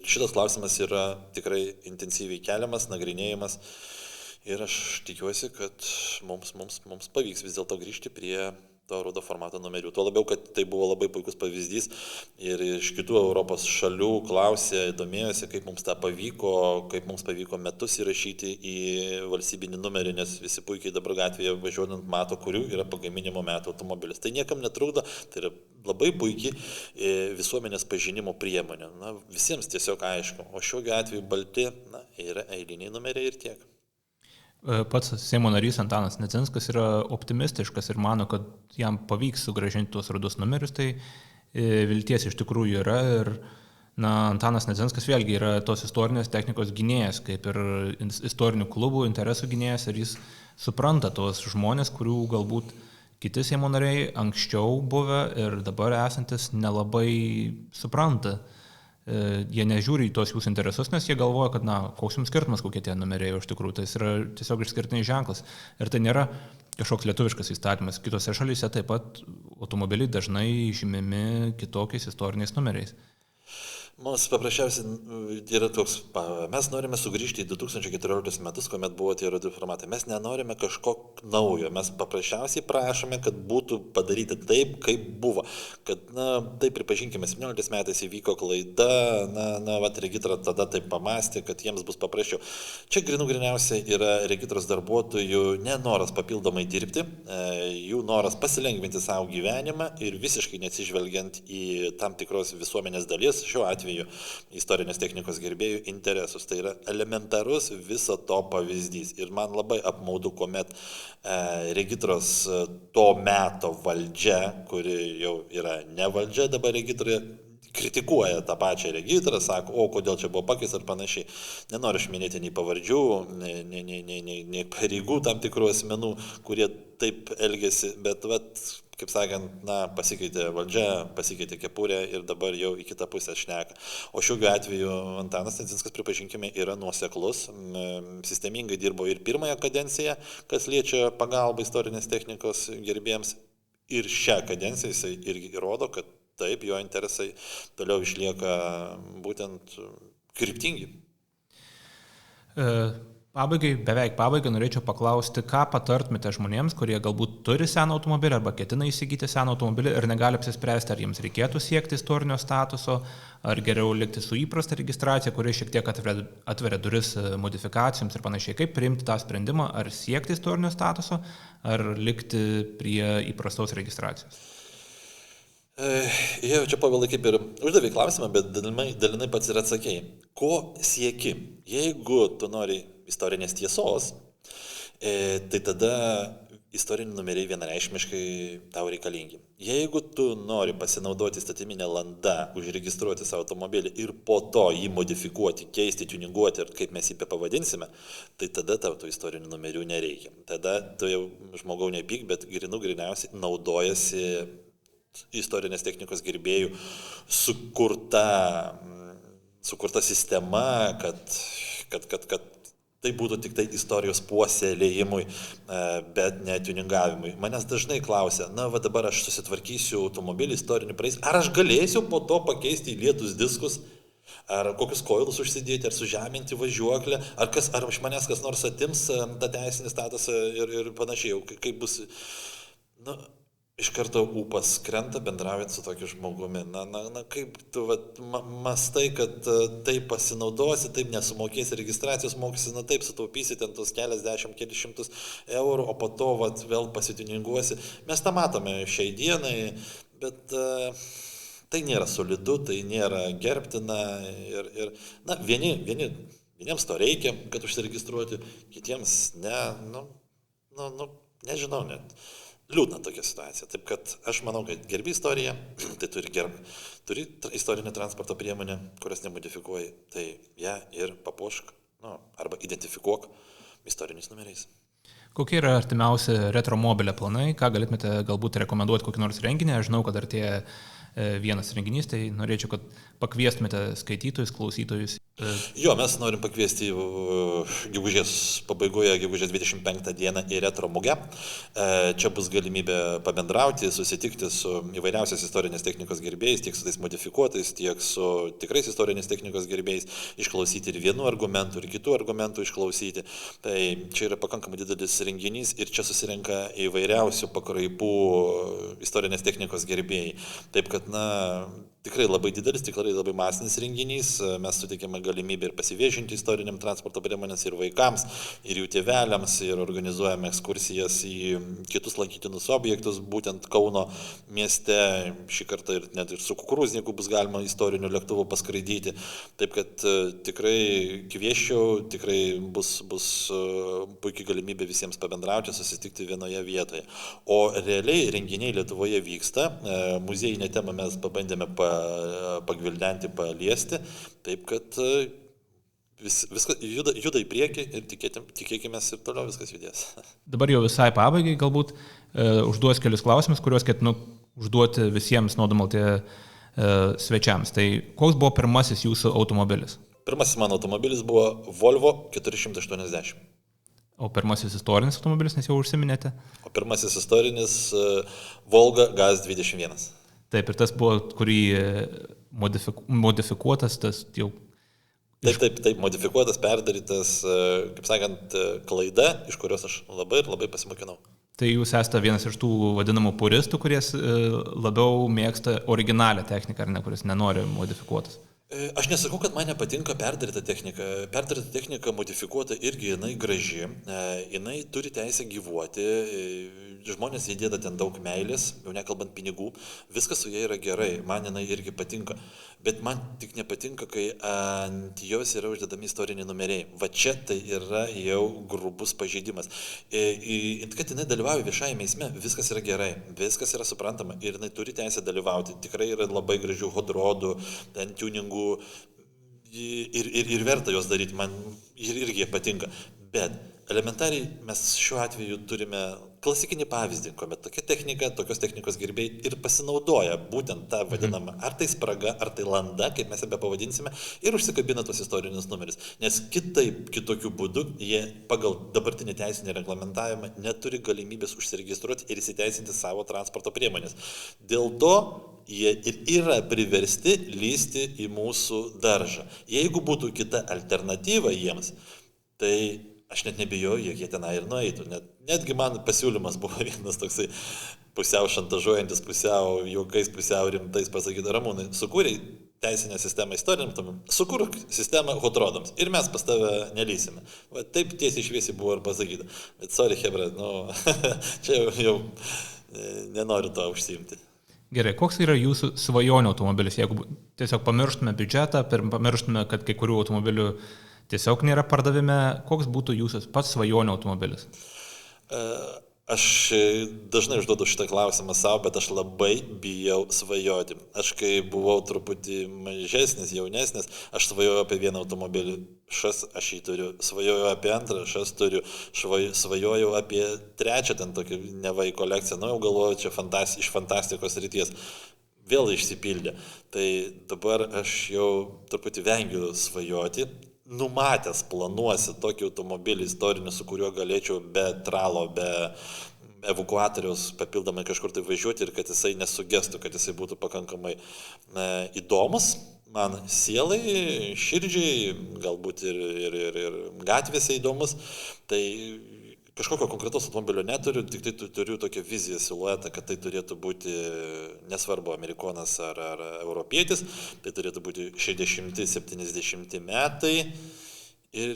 šitas klausimas yra tikrai intensyviai keliamas, nagrinėjimas. Ir aš tikiuosi, kad mums pavyks vis dėlto grįžti prie to rudo formato numerių. Tuo labiau, kad tai buvo labai puikus pavyzdys ir iš kitų Europos šalių klausė, domėjosi, kaip mums tą pavyko, kaip mums pavyko metus įrašyti į valstybinį numerį, nes visi puikiai dabar gatvėje važiuodant mato, kurių yra pagaminimo metų automobilis. Tai niekam netrukdo, tai yra labai puikiai visuomenės pažinimo priemonė. Visiems tiesiog aišku, o šiuo atveju balti yra eiliniai numeriai ir tiek. Pats Seimo narys Antanas Nedzinskas yra optimistiškas ir mano, kad jam pavyks sugrąžinti tuos rudus numerius, tai vilties iš tikrųjų yra ir Antanas Nedzinskas vėlgi yra tos istorinės technikos gynėjas, kaip ir istorinių klubų interesų gynėjas ir jis supranta tos žmonės, kurių galbūt kiti Seimo nariai anksčiau buvę ir dabar esantis nelabai supranta. Jie nežiūri į tos jūsų interesus, nes jie galvoja, kad, koks jums skirtumas, kokie tie numeriai iš tikrųjų, tai yra tiesiog išskirtinis ženklas. Ir tai nėra kažkoks lietuviškas įstatymas. Kitose šalyse taip pat automobiliai dažnai žymimi kitokiais istoriniais numeriais. Mums paprasčiausiai yra toks, mes norime sugrįžti į 2014 metus, kuomet buvo tie rudi formatai. Mes nenorime kažko naujo, mes paprasčiausiai prašome, kad būtų padaryti taip, kaip buvo. Kad, taip pripažinkime, 17 metais įvyko klaida, regitra tada taip pamastė, kad jiems bus paprasčiau. Čia gryniausiai yra regitros darbuotojų nenoras papildomai dirbti, jų noras pasilengvinti savo gyvenimą ir visiškai neatsižvelgiant į tam tikros visuomenės dalies, šiuo atveju istorinės technikos gerbėjų interesus. Tai yra elementarus viso to pavyzdys. Ir man labai apmaudu, kuomet regitros to meto valdžia, kuri jau yra ne valdžia dabar regitroje, kritikuoja tą pačią regitrą, sako, kodėl čia buvo pakeista ir panašiai. Nenoriu aš minėti nei pavardžių, nei pareigų tam tikrų asmenų, kurie taip elgėsi, bet kaip sakant, pasikeitė valdžia, pasikeitė kepurė ir dabar jau į kitą pusę šneka. O šiuo atveju Antanas Nedzinskas, pripažinkime, yra nuoseklus, sistemingai dirbo ir pirmąją kadenciją, kas liečia pagalbą istorinės technikos gerbėjams, ir šią kadenciją jisai irgi rodo, kad taip, jo interesai toliau išlieka būtent kryptingi. Beveik pabaigai norėčiau paklausti, ką patartumėte žmonėms, kurie galbūt turi seną automobilį arba ketina įsigyti seną automobilį ir negali apsispręsti, ar jiems reikėtų siekti istorinio statuso, ar geriau likti su įprasta registracija, kuri šiek tiek atveria duris modifikacijoms ir panašiai. Kaip priimti tą sprendimą, ar siekti istorinio statuso, ar likti prie įprastos registracijos? Jau čia Pavilai kaip ir uždavė klausimą, bet dalinai pats ir atsakėjai. Ko sieki? Jeigu tu nori istorinės tiesos, tai tada istoriniai numeriai vienareikšmiškai tau reikalingi. Jeigu tu nori pasinaudoti įstatyminę landą, užregistruoti savo automobilį ir po to jį modifikuoti, keisti, tuninguoti ir kaip mes jį pavadinsime, tai tada tau tų istorinių numerių nereikia. Tada tu jau žmogau nepyk, bet gryniausiai naudojasi istorinės technikos gerbėjų sukurta sistema, kad tai būtų tik tai istorijos puoselėjimui, bet ne tuningavimui. Manęs dažnai klausia, va dabar aš susitvarkysiu automobilį istorinį praeis, ar aš galėsiu po to pakeisti į lietus diskus, ar kokius koilus užsidėti, ar sužeminti važiuoklę, ar iš manęs kas nors atims tą teisinį statusą ir panašiai, kaip bus. Iš karto ūpas krenta bendraujant su tokiu žmogumi. Kaip tu mastai, kad taip pasinaudosi, taip nesumokėsi registracijos mokesčius, taip sutaupysi ten tos keliasdešimt, kelius šimtus eurų, o po to vėl pasituninguosi. Mes tą matome šiai dienai, bet tai nėra solidu, tai nėra gerbtina ir vieniems to reikia, kad užsiregistruoti, kitiems ne, nežinau net. Liūdna tokia situacija. Taip kad aš manau, kad gerbi istoriją, tai turi istorinę transporto priemonę, kurios nemodifikuoji, tai ją ir papuošk, arba identifikuok istoriniais numeriais. Kokie yra artimiausi retromobilio planai? Ką galėtumėte galbūt rekomenduoti kokį nors renginį? Aš žinau, kad artėja vienas renginys, tai norėčiau, kad pakviestumėte skaitytojus, klausytojus. Jo, mes norim pakviesti gegužės pabaigoje, gegužės 25 dieną į retro mugę. Čia bus galimybė pabendrauti, susitikti su įvairiausiais istorinės technikos gerbėjais, tiek su tais modifikuotais, tiek su tikrais istorinės technikos gerbėjais, išklausyti ir vienų argumentų, ir kitų argumentų išklausyti. Tai čia yra pakankamai didelis renginys ir čia susirenka įvairiausių pakraipų istorinės technikos gerbėjai. Taip kad, tikrai labai didelis, tikrai labai masinis renginys. Mes suteikėme galimybę ir pasiviešinti istoriniam transporto priemonės ir vaikams, ir jų tėveliams, ir organizuojame ekskursijas į kitus lankytinus objektus, būtent Kauno mieste. Šį kartą net ir su kukurūzniku bus galima istoriniu lėktuvu paskraidyti. Taip kad tikrai kviesčiau, tikrai bus puikiai galimybė visiems pabendrauti, susitikti vienoje vietoje. O realiai renginiai Lietuvoje vyksta. Muziejinę temą mes pabandėme pagvildenti, paliesti, taip kad viskas juda į priekį ir tikėkime ir toliau viskas judės. Dabar jau visai pabaigai galbūt užduos kelius klausimus, kuriuos ketinu užduoti visiems Nodomaltė svečiams. Tai koks buvo pirmasis jūsų automobilis? Pirmasis mano automobilis buvo Volvo 480. O pirmasis istorinis automobilis, nes jau užsiminėte? O pirmasis istorinis Volga GAZ 21. Taip, ir tas buvo, kurį modifikuotas, tas jau... Taip, modifikuotas, perdarytas, kaip sakant, klaida, iš kurios aš labai pasimokinau. Tai jūs esate vienas iš tų vadinamų puristų, kuris labiau mėgsta originalią techniką, ar ne, kuris nenori modifikuotas? Aš nesakau, kad man nepatinka perdaryta technika. Perdaryta technika modifikuota irgi jinai graži, jinai turi teisę gyvuoti, žmonės įdėda ten daug meilės, jau nekalbant pinigų, viskas su jie yra gerai, man jinai irgi patinka, bet man tik nepatinka, kai ant jos yra uždedami istoriniai numeriai. Va čia tai yra jau grubus pažeidimas. Kad jinai dalyvauja viešajame eisme, viskas yra gerai, viskas yra suprantama ir jinai turi teisę dalyvauti. Tikrai yra labai gražių hodrodų, ten tuningų ir verta jos daryti, man irgi patinka. Bet elementariai mes šiuo atveju turime klasikinį pavyzdį, kuomet tokia technika, tokios technikos gerbėjai ir pasinaudoja būtent tą vadinamą ar tai spraga, ar tai landa, kaip mes ją pavadinsime, ir užsikabina tos istorinius numerius. Nes kitokiu būdu jie pagal dabartinį teisinį reglamentavimą neturi galimybės užsiregistruoti ir įsiteisinti savo transporto priemonės. Dėl to jie ir yra priversti lysti į mūsų daržą. Jeigu būtų kita alternatyva jiems, tai aš net nebijoju, jog jie tenai ir nueitų. Netgi man pasiūlymas buvo vienas toksai pusiau šantažuojantis, pusiau juokais, pusiau rimtais pasakyti, Ramūnai, sukūrei teisinę sistemą istoriniam, sukurk sistemą hotrodams ir mes pas tave nelysime. Va, taip tiesiai šviesiai buvo ir pasakyta. Bet sorry, hebra, čia jau nenoriu to užsiimti. Gerai, koks yra jūsų svajonių automobilis? Jeigu tiesiog pamirštume biudžetą, pamirštume, kad kai kurių automobilių tiesiog nėra pardavime, koks būtų jūsų pats svajonių automobilis? Aš dažnai užduodu šitą klausimą savo, bet aš labai bijau svajoti. Aš kai buvau truputį mažesnis, jaunesnis, aš svajojau apie vieną automobilį, aš jį turiu, svajojau apie antrą, aš turiu, svajojau apie trečią, ten tokį nevai kolekciją, jau galvoju, čia iš fantastikos ryties. Vėl išsipildė. Tai dabar aš jau truputį vengiu svajoti. Numatęs planuosi tokį automobilį istorinį, su kuriuo galėčiau be tralo, be evakuatoriaus papildomai kažkur tai važiuoti ir kad jisai nesugestų, kad jisai būtų pakankamai įdomus man sielai, širdžiai, galbūt ir gatvėse įdomus. Tai kažkokio konkretaus automobilio neturiu, tik tai turiu tokią viziją, siluetą, kad tai turėtų būti, nesvarbu, amerikonas ar europietis, tai turėtų būti 60-70 metai ir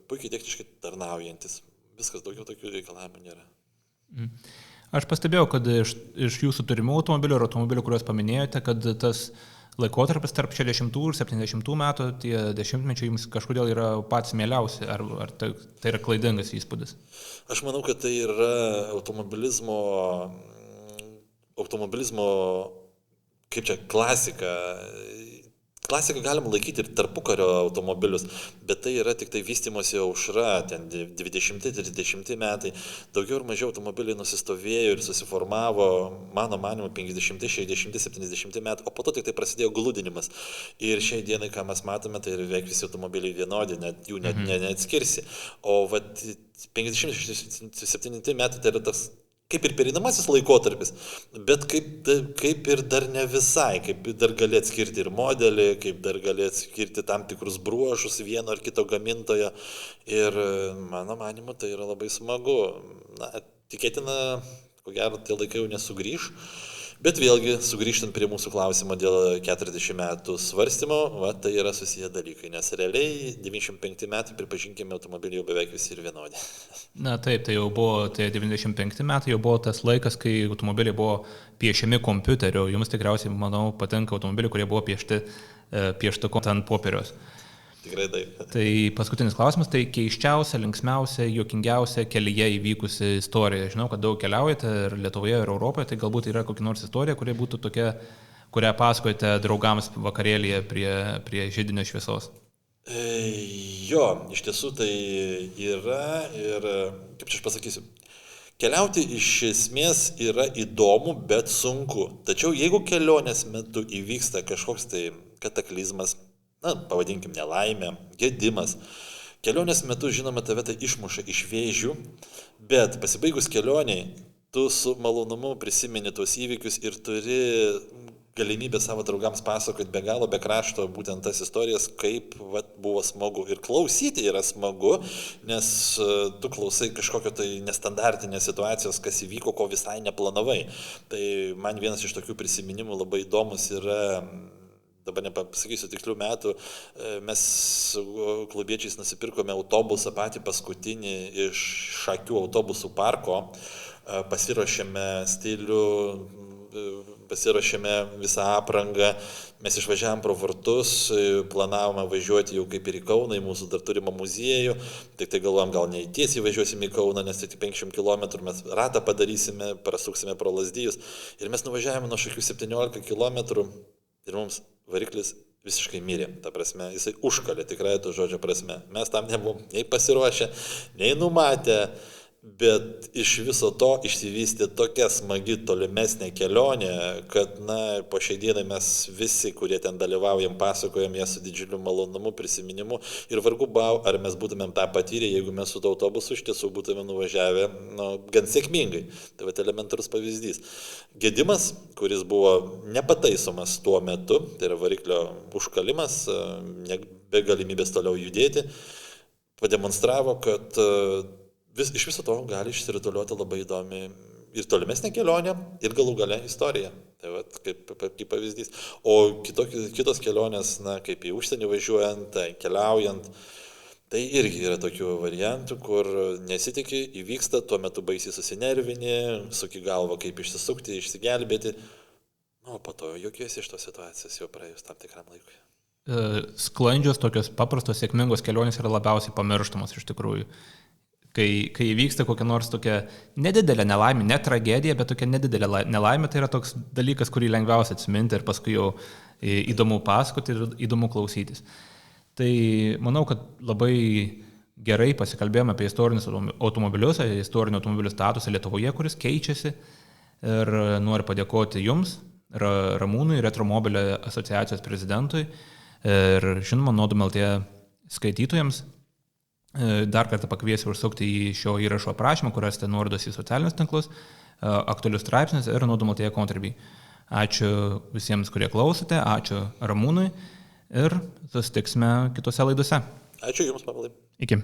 puikiai techniškai tarnaujantis. Viskas, daugiau tokių reikalavimų nėra. Aš pastebėjau, kad iš jūsų turimų automobilių ir automobilių, kuriuos paminėjote, kad tas laikotarpis tarp 60 ir 70 metų, tie dešimtmečiai jums kažkodėl yra pats mieliausi, ar tai yra klaidingas įspūdis? Aš manau, kad tai yra automobilizmo kaip čia, klasika. Klasiką galima laikyti ir tarpukario automobilius, bet tai yra tik tai vystymosi aušra, ten 20-30 metai. Daugiau ir mažiau automobiliai nusistovėjo ir susiformavo, mano manimu, 50, 60, 70 metų, o po to tik tai prasidėjo glūdinimas. Ir šiai dienai, ką mes matome, tai beveik visi automobiliai vienodi, net jų neatskirsi. O 50-67 metai tai yra tas kaip ir pereinamasis laikotarpis, bet kaip ir dar ne visai, kaip dar gali atskirti ir modelį, kaip dar gali atskirti tam tikrus bruožus vieno ar kito gamintojo. Ir mano manimu, tai yra labai smagu. Tikėtina, ko gero, tie laikai jau nesugrįš. Bet vėlgi, sugrįžtant prie mūsų klausimo dėl 40 metų svarstymo, tai yra susiję dalykai, nes realiai 95 metai, pripažinkime, automobiliai jau beveik visi ir vienodi. Na taip, tai jau buvo, tai 95 metai jau buvo tas laikas, kai automobiliai buvo piešiami kompiuteriu. Jums tikriausiai, manau, patinka automobiliai, kurie buvo piešti pieštuku ant popieriaus. Tikrai taip. Tai paskutinis klausimas, tai keiščiausia, linksmiausia, juokingiausia kelyje įvykusi istorija. Žinau, kad daug keliaujate ir Lietuvoje, ir Europoje, tai galbūt yra kokia nors istorija, kuri būtų tokia, kurią pasakojate draugams vakarėlyje prie židinio šviesos. Jo, iš tiesų tai yra ir, kaip čia aš pasakysiu, keliauti iš esmės yra įdomu, bet sunku. Tačiau jeigu kelionės metu įvyksta kažkoks tai kataklizmas, pavadinkim nelaimė, gedimas. Kelionės metu, žinoma, tave tai išmuša iš vėžių, bet pasibaigus kelioniai, tu su malonumu prisimeni tuos įvykius ir turi galimybę savo draugams pasakoti be galo, be krašto būtent tas istorijas, kaip buvo smagu. Ir klausyti yra smagu, nes tu klausai kažkokio tai nestandartinės situacijos, kas įvyko, ko visai neplanavai. Tai man vienas iš tokių prisiminimų labai įdomus yra. Dabar nepasakysiu tikslių metų, mes su klubiečiais nusipirkome autobusą patį paskutinį iš Šakių autobusų parko, pasiruošėme stilių, pasiruošėme visą aprangą, mes išvažiavom pro vartus, planavome važiuoti jau kaip ir į Kauną, į mūsų dar turimą muziejų, tik tai galvojom, gal ne tiesiai važiuosim į Kauną, nes tik 500 km mes ratą padarysime, prasuksime pro Lazdijus ir mes nuvažiavome nuo Šakių 17 km ir mums variklis visiškai mirė, ta prasme, jisai užkalė, tikrai to žodžio prasme. Mes tam nebuvom nei pasiruošę, nei numatę, bet iš viso to išsivystė tokia smagi tolimesnė kelionė, kad, po šiai dienai mes visi, kurie ten dalyvaujam, pasakojam ją su didžiuliu malonumu, prisiminimu ir vargu bau, ar mes būtumėm tą patyrę, jeigu mes su autobusu iš tiesų būtumėm nuvažiavę, gan sėkmingai. Tai elementarus pavyzdys. Gedimas, kuris buvo nepataisomas tuo metu, tai yra variklio užkalimas, be galimybės toliau judėti, pademonstravo, kad iš viso to gali išsirutuliuoti labai įdomi ir tolimesnė kelionė, ir galų gale istorija. Tai kaip pavyzdys. O kitos kelionės, kaip į užsienį važiuojant, keliaujant, Tai irgi yra tokių variantų, kur nesitikė, įvyksta, tuo metu baisiai susinervini, suki galvą, kaip išsisukti, išsigelbėti. Nu, po to jokiesi iš tos situacijos jau praėjus tam tikram laikui. Sklandžios, tokios paprastos, sėkmingos kelionės yra labiausiai pamirštamos iš tikrųjų. Kai įvyksta kokia nors tokia nedidelė nelaimė, ne tragedija, bet tokia nedidelė nelaimė, tai yra toks dalykas, kurį lengviausia atsiminti ir paskui jau įdomu pasakoti ir įdomu klausytis. Tai manau, kad labai gerai pasikalbėjome apie istorinius automobilius, istorinių automobilių statusą Lietuvoje, kuris keičiasi. Ir noriu padėkoti Jums, Ramūnui, Retromobilio asociacijos prezidentui ir žinoma, Nuodom LT skaitytojams. Dar kartą pakviesiu užsukti į šio įrašo aprašymą, kur rasite nuorodas į socialinius tinklus, aktualius straipsnius ir Nuodom LT Contribui. Ačiū visiems, kurie klausote, ačiū Ramūnui ir susitiksime kitose laidose. Ačiū Jums, Pavelai. Iki.